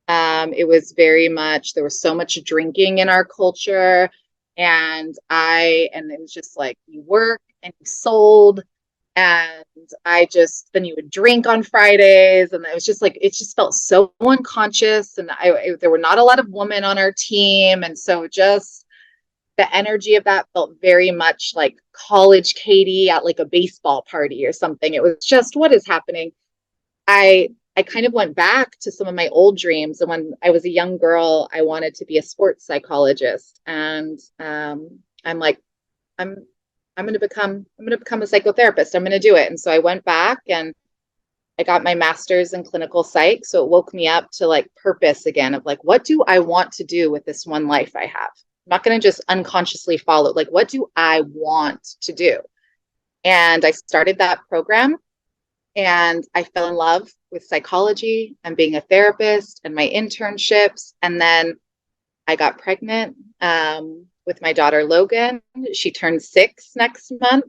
It was very much, there was so much drinking in our culture. And it was just like, you work and you sold. And then you would drink on Fridays. And it was just like, it just felt so unconscious. And there were not a lot of women on our team. And so just the energy of that felt very much like college Katie at like a baseball party or something. It was just, what is happening? I kind of went back to some of my old dreams. And when I was a young girl, I wanted to be a sports psychologist. And I'm like, I'm going to become a psychotherapist. I'm going to do it. And so I went back and I got my master's in clinical psych. So it woke me up to like purpose again of like, what do I want to do with this one life I have? I'm not going to just unconsciously follow, like, what do I want to do? And I started that program and I fell in love with psychology and being a therapist and my internships. And then I got pregnant with my daughter, Logan. She turned 6 next month.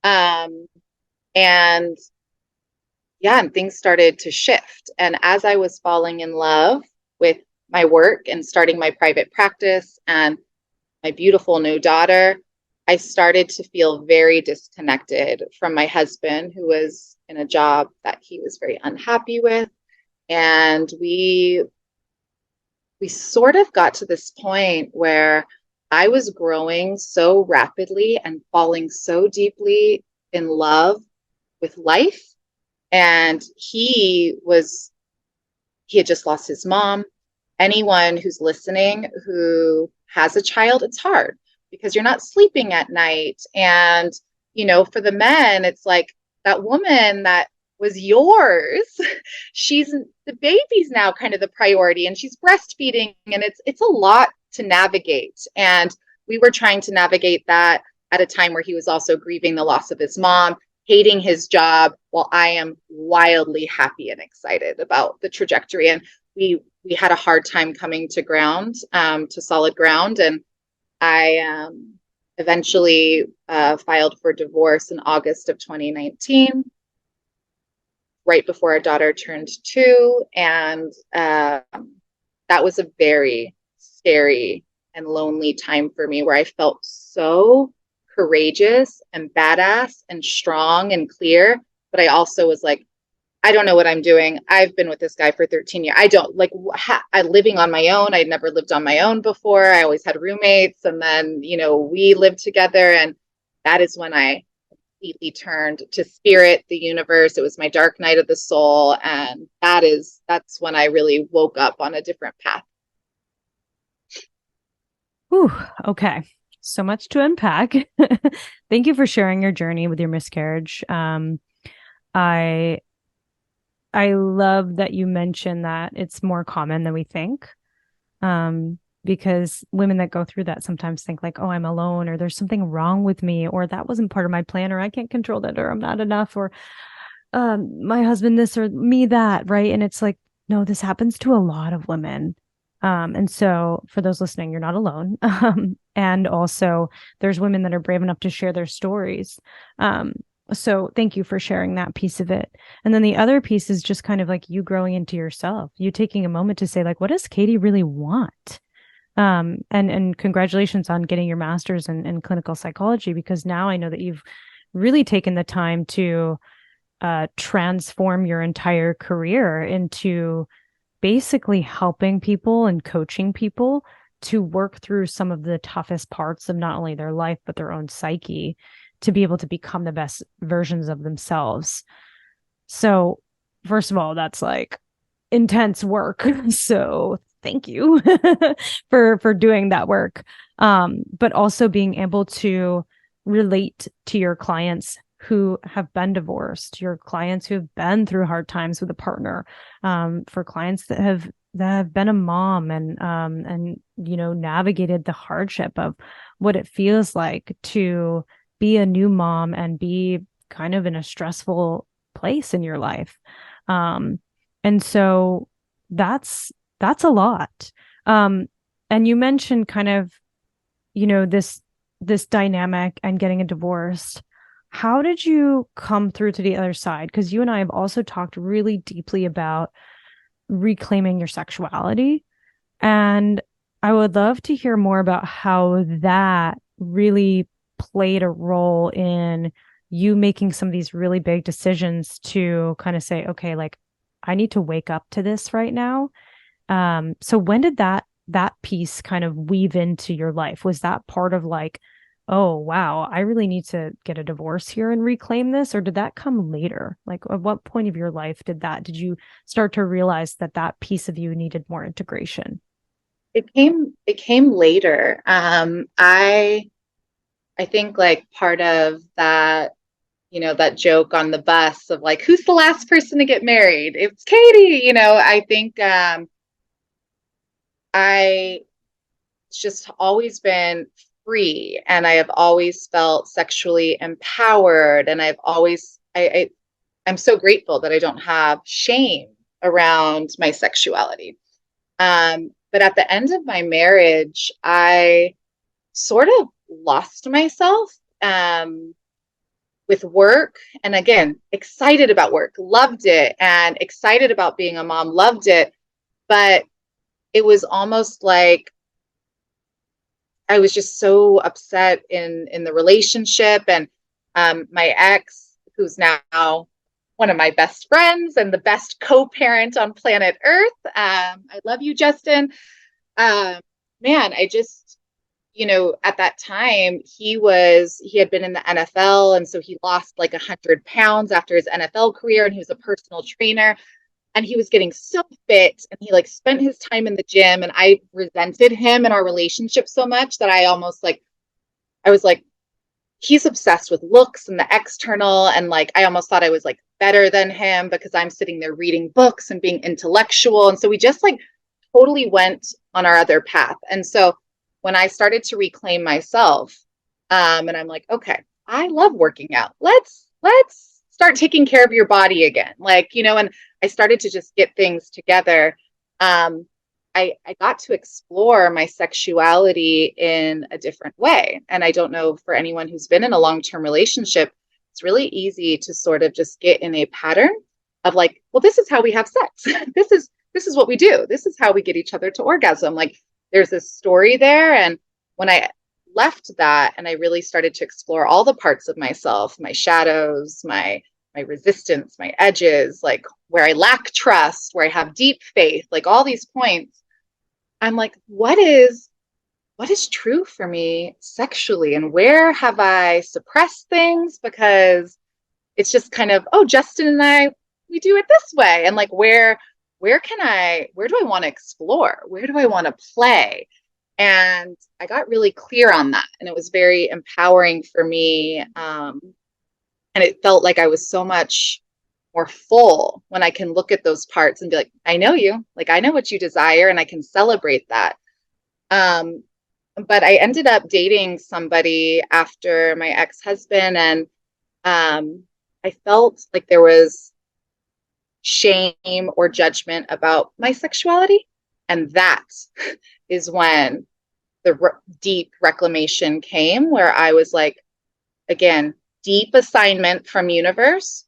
And things started to shift. And as I was falling in love with my work and starting my private practice and my beautiful new daughter, I started to feel very disconnected from my husband, who was in a job that he was very unhappy with. And we sort of got to this point where I was growing so rapidly and falling so deeply in love with life. And he had just lost his mom. Anyone who's listening who has a child, it's hard because you're not sleeping at night. And, for the men, it's like that woman that was yours, the baby's now kind of the priority and she's breastfeeding and it's a lot to navigate. And we were trying to navigate that at a time where he was also grieving the loss of his mom, hating his job, while I am wildly happy and excited about the trajectory. And we had a hard time coming to ground, to solid ground. And I eventually filed for divorce in August of 2019, right before our daughter turned 2. And that was a very scary and lonely time for me, where I felt so courageous and badass and strong and clear. But I also was like, I don't know what I'm doing. I've been with this guy for 13 years. I don't I'm living on my own. I'd never lived on my own before. I always had roommates. And then, we lived together. And that is when I completely turned to spirit, the universe. It was my dark night of the soul. And that's when I really woke up on a different path. Whew, okay. So much to unpack. Thank you for sharing your journey with your miscarriage. I love that you mentioned that it's more common than we think. Because women that go through that sometimes think like, oh, I'm alone, or there's something wrong with me, or that wasn't part of my plan, or I can't control that, or I'm not enough, or my husband this, or me that, right? And it's like, no, this happens to a lot of women. And so for those listening, you're not alone. And also there's women that are brave enough to share their stories. So thank you for sharing that piece of it. And then the other piece is just kind of like you growing into yourself, you taking a moment to say like, what does Katie really want? And congratulations on getting your master's in clinical psychology, because now I know that you've really taken the time to transform your entire career into basically helping people and coaching people to work through some of the toughest parts of not only their life, but their own psyche, to be able to become the best versions of themselves. So first of all, that's like intense work. So thank you for doing that work. But also being able to relate to your clients who have been divorced, your clients who have been through hard times with a partner, for clients that have been a mom and navigated the hardship of what it feels like to be a new mom and be kind of in a stressful place in your life. And so that's a lot. And you mentioned kind of, this dynamic and getting a divorce. How did you come through to the other side? Because you and I have also talked really deeply about reclaiming your sexuality. And I would love to hear more about how that really played a role in you making some of these really big decisions to kind of say, okay, like I need to wake up to this right now. So when did that piece kind of weave into your life? Was that part of like, oh, wow, I really need to get a divorce here and reclaim this? Or did that come later? Like at what point of your life did you start to realize that piece of you needed more integration? It came later. I think like part of that, that joke on the bus of like, who's the last person to get married? It's Katie. I think I just always been free, and I have always felt sexually empowered, and I'm so grateful that I don't have shame around my sexuality. But at the end of my marriage, I sort of lost myself with work. And again, excited about work, loved it, and excited about being a mom, loved it. But it was almost like I was just so upset in the relationship. And my ex, who's now one of my best friends and the best co-parent on planet Earth. I love you, Justin. Man, I just, at that time he had been in the NFL. And so he lost like 100 pounds after his NFL career, and he was a personal trainer, and he was getting so fit, and he like spent his time in the gym, and I resented him and our relationship so much that I was like, he's obsessed with looks and the external. And like, I almost thought I was like better than him because I'm sitting there reading books and being intellectual. And so we just like totally went on our other path. And so when I started to reclaim myself, and I'm like, okay, I love working out. Let's start taking care of your body again. Like, and I started to just get things together. I got to explore my sexuality in a different way. And I don't know, for anyone who's been in a long-term relationship, it's really easy to sort of just get in a pattern of like, well, this is how we have sex. This is what we do. This is how we get each other to orgasm. Like there's this story there. And when I left that and I really started to explore all the parts of myself, my shadows, my resistance, my edges, like where I lack trust, where I have deep faith, like all these points, I'm like, what is true for me sexually, and where have I suppressed things? Because it's just kind of, oh, Justin and I, we do it this way. And like, where do I want to explore? Where do I want to play? And I got really clear on that. And it was very empowering for me. And it felt like I was so much more full when I can look at those parts and be like, I know you, like, I know what you desire, and I can celebrate that. But I ended up dating somebody after my ex-husband, and I felt like there was shame or judgment about my sexuality. And that is when the deep reclamation came, where I was like, again, deep assignment from universe.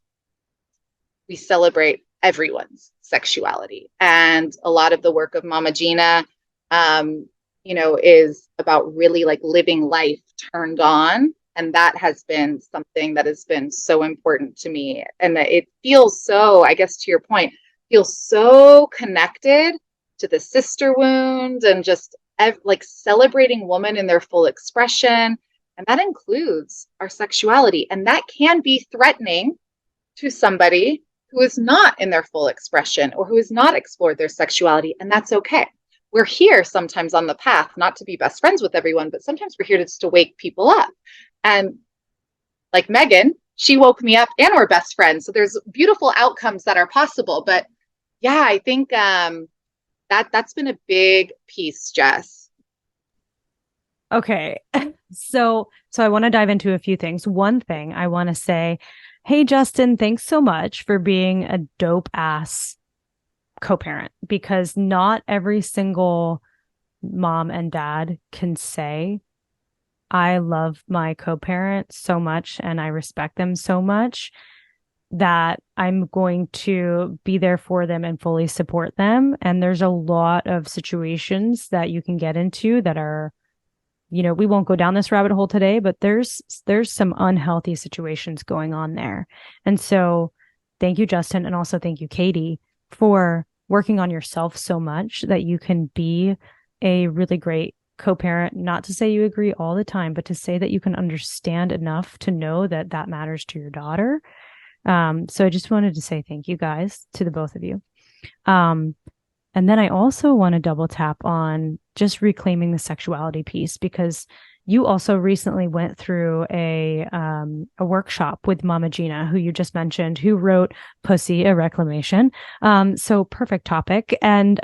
We celebrate everyone's sexuality. And a lot of the work of Mama Gina, is about really like living life turned on. And that has been something that has been so important to me. And it feels so, I guess to your point, feels so connected to the sister wound and just like celebrating women in their full expression. And that includes our sexuality. And that can be threatening to somebody who is not in their full expression or who has not explored their sexuality. And that's okay. We're here sometimes on the path, not to be best friends with everyone, but sometimes we're here just to wake people up. And like Megan, she woke me up and we're best friends. So there's beautiful outcomes that are possible. But yeah, I think that's been a big piece, Jess. Okay. So I want to dive into a few things. One thing I want to say, hey, Justin, thanks so much for being a dope ass co-parent, because not every single mom and dad can say, I love my co-parent so much and I respect them so much that I'm going to be there for them and fully support them. And there's a lot of situations that you can get into that are, we won't go down this rabbit hole today, but there's some unhealthy situations going on there. And so thank you, Justin. And also thank you, Katie, for working on yourself so much that you can be a really great co-parent. Not to say you agree all the time, but to say that you can understand enough to know that that matters to your daughter. So I just wanted to say thank you guys to the both of you. And then I also want to double tap on just reclaiming the sexuality piece, because you also recently went through a workshop with Mama Gina, who you just mentioned, who wrote Pussy, a Reclamation. So perfect topic. And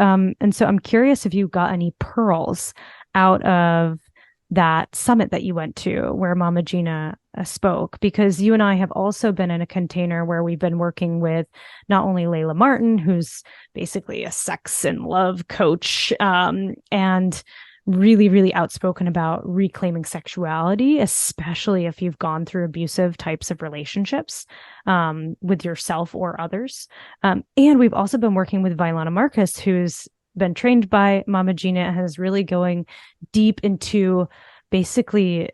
so I'm curious if you got any pearls out of that summit that you went to where Mama Gina spoke, because you and I have also been in a container where we've been working with not only Layla Martin, who's basically a sex and love coach, and really, really outspoken about reclaiming sexuality, especially if you've gone through abusive types of relationships with yourself or others. And we've also been working with Vailana Marcus, who's been trained by Mama Gina and is really going deep into basically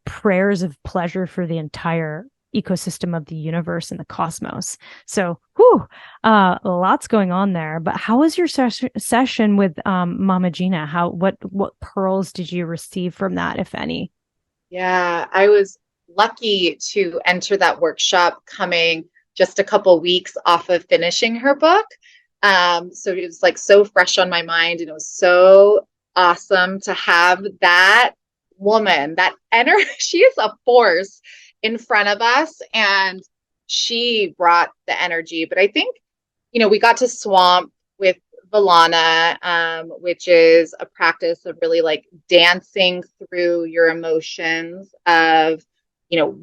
prayers of pleasure for the entire ecosystem of the universe and the cosmos. So, lots going on there. But how was your session with Mama Gina? What pearls did you receive from that, if any? Yeah, I was lucky to enter that workshop coming just a couple weeks off of finishing her book. So it was like so fresh on my mind, and it was so awesome to have that woman, that energy. She is a force in front of us, and she brought the energy. But I think, we got to swamp with Vailana, which is a practice of really like dancing through your emotions of,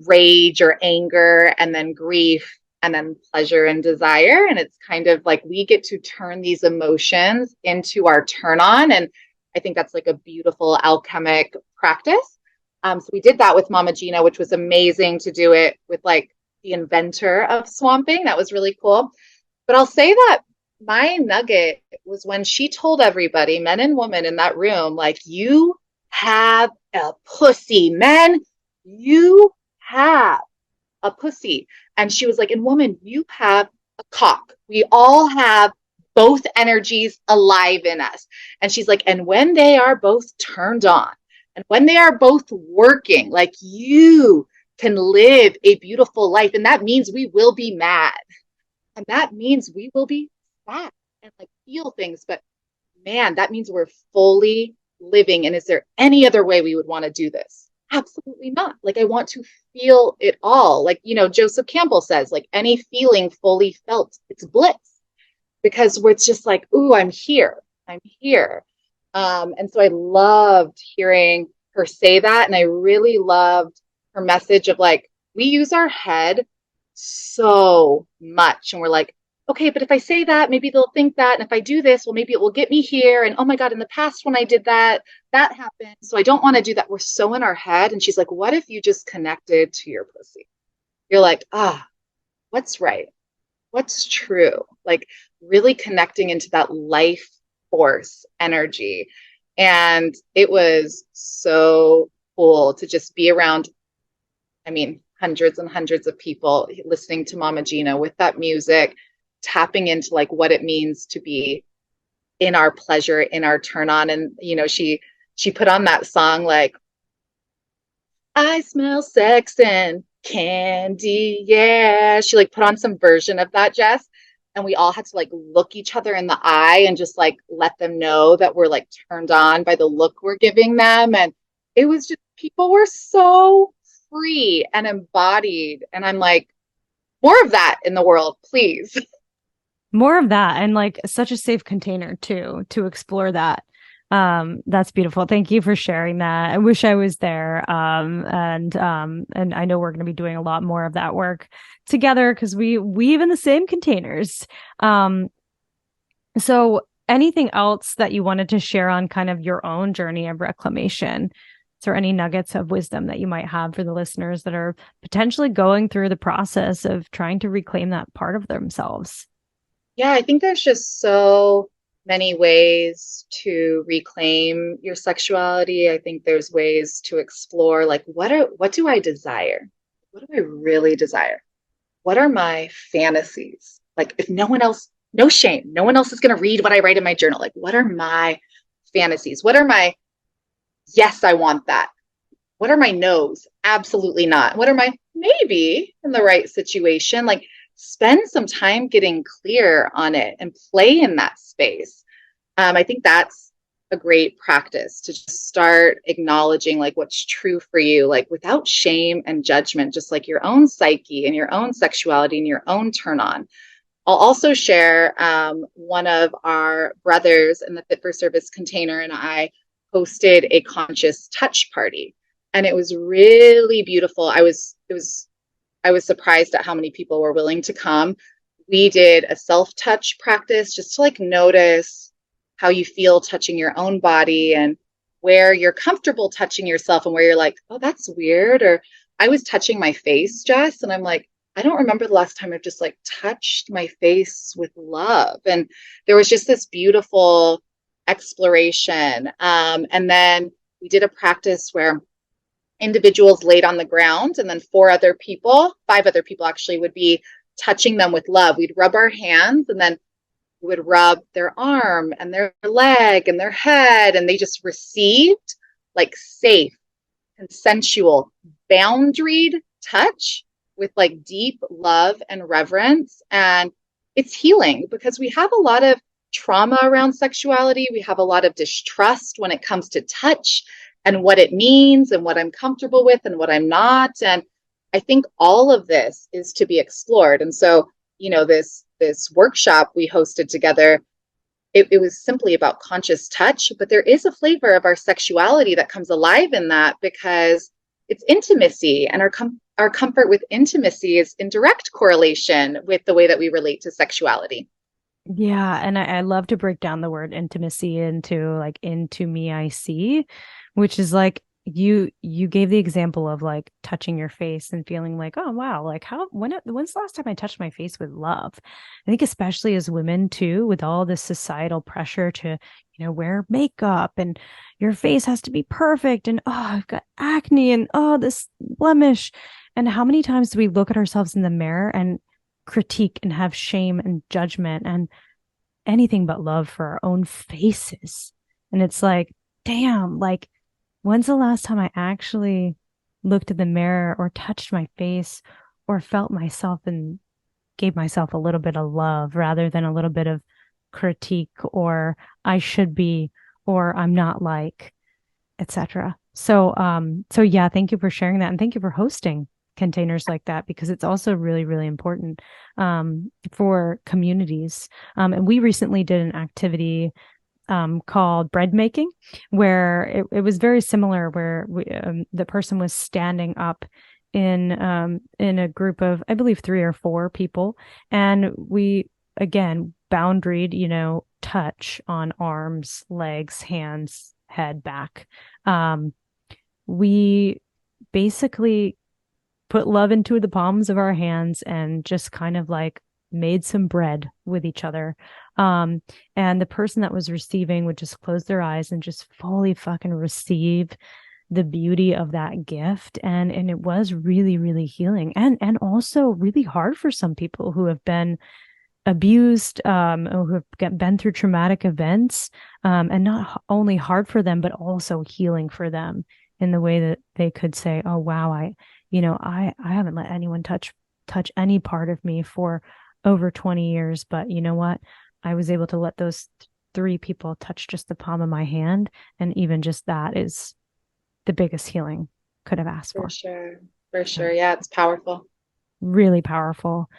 rage or anger, and then grief, and then pleasure and desire. And it's kind of like we get to turn these emotions into our turn on. And I think that's like a beautiful alchemic practice. So we did that with Mama Gina, which was amazing to do it with like the inventor of swamping. That was really cool. But I'll say that my nugget was when she told everybody, men and women in that room, like, you have a pussy, men, you have a pussy. And she was like, and woman, you have a cock. We all have both energies alive in us. And she's like, and when they are both turned on, and when they are both working, like, you can live a beautiful life. And that means we will be mad. And that means we will be sad and like feel things. But man, that means we're fully living. And is there any other way we would want to do this? Absolutely not. Like, I want to feel it all. Like, Joseph Campbell says, like, any feeling fully felt, it's bliss. Because we're just like, ooh, I'm here. And so I loved hearing her say that. And I really loved her message of like, we use our head so much. And we're like, okay, but if I say that, maybe they'll think that. And if I do this, well, maybe it will get me here. And oh my God, in the past when I did that, that happened. So I don't want to do that. We're so in our head. And she's like, what if you just connected to your pussy? You're like, what's right? What's true? Like really connecting into that life force energy. And it was so cool to just be around, hundreds and hundreds of people listening to Mama Gina with that music, tapping into like what it means to be in our pleasure, in our turn on. And, she put on that song, like, I smell sex and candy. Yeah. She like put on some version of that, Jess. And we all had to like look each other in the eye and just like let them know that we're like turned on by the look we're giving them. And it was just, people were so free and embodied. And I'm like, more of that in the world, please. More of that, and like such a safe container too to explore that. That's beautiful. Thank you for sharing that. I wish I was there. And I know we're going to be doing a lot more of that work together because we weave in the same containers. So anything else that you wanted to share on kind of your own journey of reclamation? Is there any nuggets of wisdom that you might have for the listeners that are potentially going through the process of trying to reclaim that part of themselves? Yeah, I think there's just so many ways to reclaim your sexuality. I think there's ways to explore like what do I desire? What do I really desire? What are my fantasies? Like if no one else, no shame, no one else is going to read what I write in my journal. Like what are my fantasies? What are my yes, I want that? What are my no's? Absolutely not. What are my maybe in the right situation? Like spend some time getting clear on it and play in that space. I think that's a great practice to just start acknowledging like what's true for you, like without shame and judgment, just like your own psyche and your own sexuality and your own turn on. I'll also share one of our brothers in the Fit for Service container and I hosted a conscious touch party. And it was really beautiful. I was surprised at how many people were willing to come. We did a self-touch practice just to like notice how you feel touching your own body and where you're comfortable touching yourself and where you're like, oh, that's weird. Or I was touching my face, Jess, and I'm like, I don't remember the last time I've just like touched my face with love. And there was just this beautiful exploration. And then we did a practice where individuals laid on the ground and then five other people actually would be touching them with love. We'd rub our hands and then we would rub their arm and their leg and their head. And they just received like safe, consensual, boundaried touch with like deep love and reverence. And it's healing because we have a lot of trauma around sexuality. We have a lot of distrust when it comes to touch and what it means and what I'm comfortable with and what I'm not. And I think all of this is to be explored. And so, you know, this workshop we hosted together, it was simply about conscious touch, but there is a flavor of our sexuality that comes alive in that because it's intimacy, and our comfort with intimacy is in direct correlation with the way that we relate to sexuality. Yeah. And I love to break down the word intimacy into like into me, I see, which is like you gave the example of like touching your face and feeling like, oh, wow, like when's the last time I touched my face with love? I think especially as women too, with all this societal pressure to, you know, wear makeup and your face has to be perfect. And, oh, I've got acne and, oh, this blemish. And how many times do we look at ourselves in the mirror and critique and have shame and judgment and anything but love for our own faces? And it's like, damn, like, when's the last time I actually looked at the mirror or touched my face or felt myself and gave myself a little bit of love rather than a little bit of critique or I should be or I'm not like, etc. So yeah, thank you for sharing that. And thank you for hosting containers like that, because it's also really, really important for communities. And we recently did an activity called bread making, where it was very similar, where the person was standing up in a group of, I believe, 3 or 4 people. And we, again, boundaried, you know, touch on arms, legs, hands, head, back. We basically put love into the palms of our hands and just kind of like made some bread with each other. And the person that was receiving would just close their eyes and just fully fucking receive the beauty of that gift. And it was really, really healing and also really hard for some people who have been abused, or who have been through traumatic events, and not only hard for them, but also healing for them in the way that they could say, oh, wow, I haven't let anyone touch any part of me for over 20 years, but you know what? I was able to let those 3 people touch just the palm of my hand. And even just that is the biggest healing could have asked for. Sure. For sure. Yeah, it's powerful. Really powerful.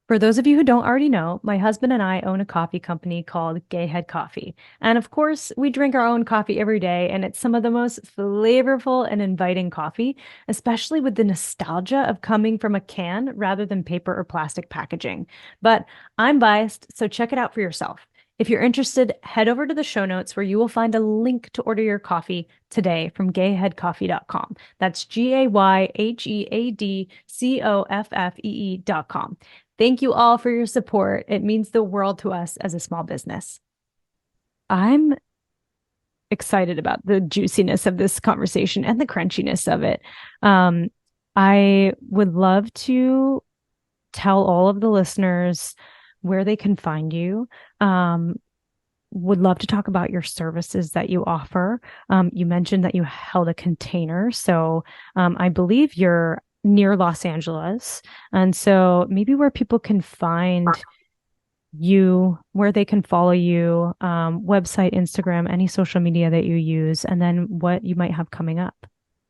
For those of you who don't already know, my husband and I own a coffee company called Gay Head Coffee. And of course, we drink our own coffee every day, and it's some of the most flavorful and inviting coffee, especially with the nostalgia of coming from a can rather than paper or plastic packaging. But I'm biased, so check it out for yourself. If you're interested, head over to the show notes where you will find a link to order your coffee today from gayheadcoffee.com. That's GAYHEADCOFFEE.com. Thank you all for your support. It means the world to us as a small business. I'm excited about the juiciness of this conversation and the crunchiness of it. I would love to tell all of the listeners where they can find you. Would love to talk about your services that you offer. You mentioned that you held a container. So I believe you're near Los Angeles. And so maybe where people can find you, where they can follow you, website, Instagram, any social media that you use, and then what you might have coming up.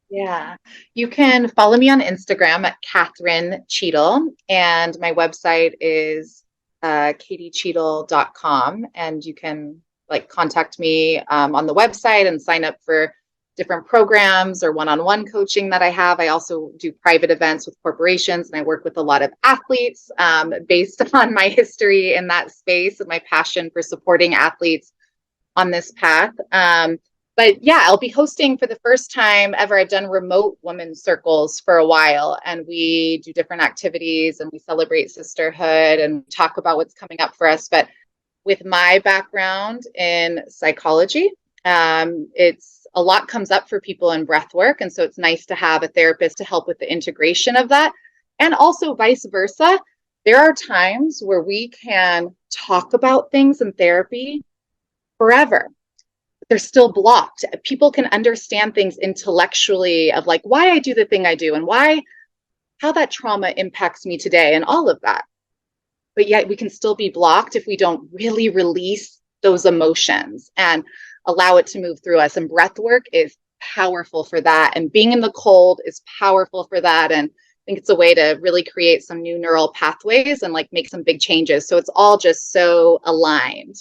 Yeah, you can follow me on Instagram at Catherine Cheadle, and my website is katiecheadle.com, and you can contact me on the website and sign up for different programs or one-on-one coaching that I have. I also do private events with corporations, and I work with a lot of athletes based on my history in that space and my passion for supporting athletes on this path. But yeah, I'll be hosting for the first time ever. I've done remote women's circles for a while, and we do different activities and we celebrate sisterhood and talk about what's coming up for us. But with my background in psychology, it's a lot comes up for people in breath work. And so it's nice to have a therapist to help with the integration of that. And also vice versa. There are times where we can talk about things in therapy forever. They're still blocked. People can understand things intellectually of why I do the thing I do and how that trauma impacts me today and all of that. But yet we can still be blocked if we don't really release those emotions and allow it to move through us. And breath work is powerful for that. And being in the cold is powerful for that. And I think it's a way to really create some new neural pathways and make some big changes. So it's all just so aligned.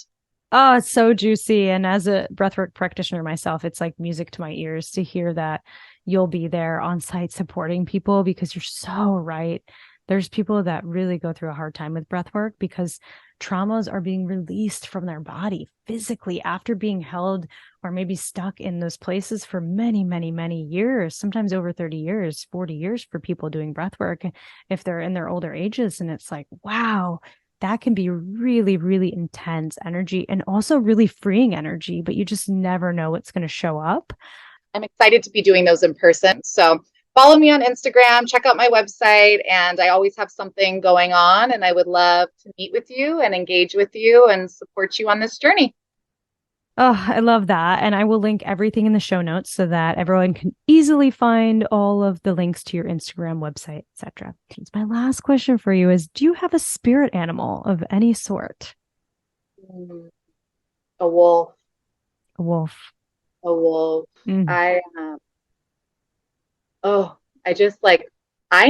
Oh, it's so juicy. And as a breathwork practitioner myself, it's like music to my ears to hear that you'll be there on site supporting people, because you're so right. There's people that really go through a hard time with breathwork because traumas are being released from their body physically after being held or maybe stuck in those places for many, many, many years, sometimes over 30 years, 40 years for people doing breathwork if they're in their older ages. And it's like, wow, that can be really, really intense energy and also really freeing energy, but you just never know what's going to show up. I'm excited to be doing those in person. So follow me on Instagram, check out my website, and I always have something going on, and I would love to meet with you and engage with you and support you on this journey. Oh, I love that. And I will link everything in the show notes so that everyone can easily find all of the links to your Instagram, website, etc. My last question for you is, do you have a spirit animal of any sort? A wolf. A wolf. A wolf. I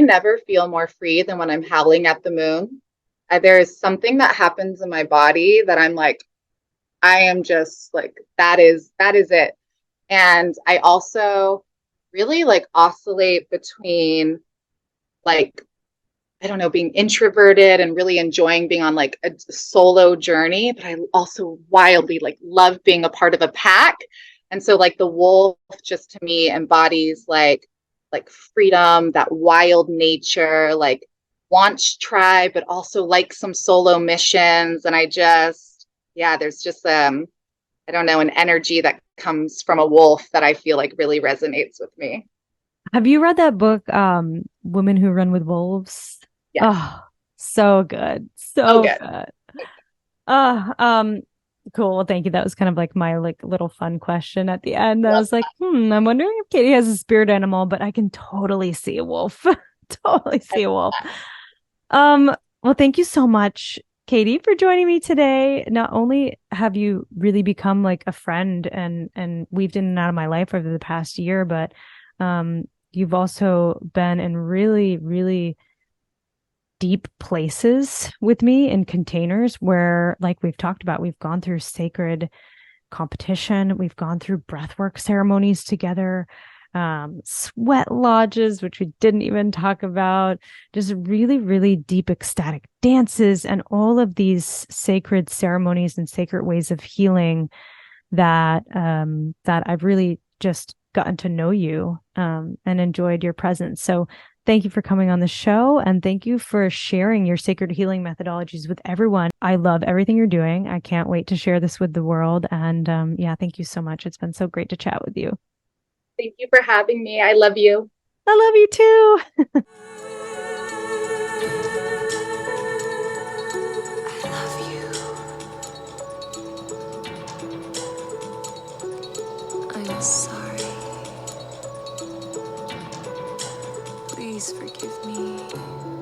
never feel more free than when I'm howling at the moon. There is something that happens in my body that I'm I am just that is it. And I also really oscillate between I don't know, being introverted and really enjoying being on a solo journey, but I also wildly love being a part of a pack. And so the wolf just to me embodies freedom, that wild nature, wants tribe, but also some solo missions. And there's just I don't know, an energy that comes from a wolf that I feel really resonates with me. Have you read that book, Women Who Run with Wolves? Yes. Oh, so good. So good. Cool. Well, thank you. That was kind of my little fun question at the end. I was I'm wondering if Katie has a spirit animal, but I can totally see a wolf. Totally see a wolf. Well, thank you so much, Katie, for joining me today. Not only have you really become a friend and weaved in and out of my life over the past year, but you've also been in really, really deep places with me in containers where, like we've talked about, we've gone through sacred competition, we've gone through breathwork ceremonies together, sweat lodges, which we didn't even talk about, just really, really deep ecstatic dances, and all of these sacred ceremonies and sacred ways of healing that I've really just gotten to know you and enjoyed your presence. So thank you for coming on the show, and thank you for sharing your sacred healing methodologies with everyone. I love everything you're doing. I can't wait to share this with the world. And thank you so much. It's been so great to chat with you. Thank you for having me. I love you. I love you too. I love you. I'm sorry. Please forgive me.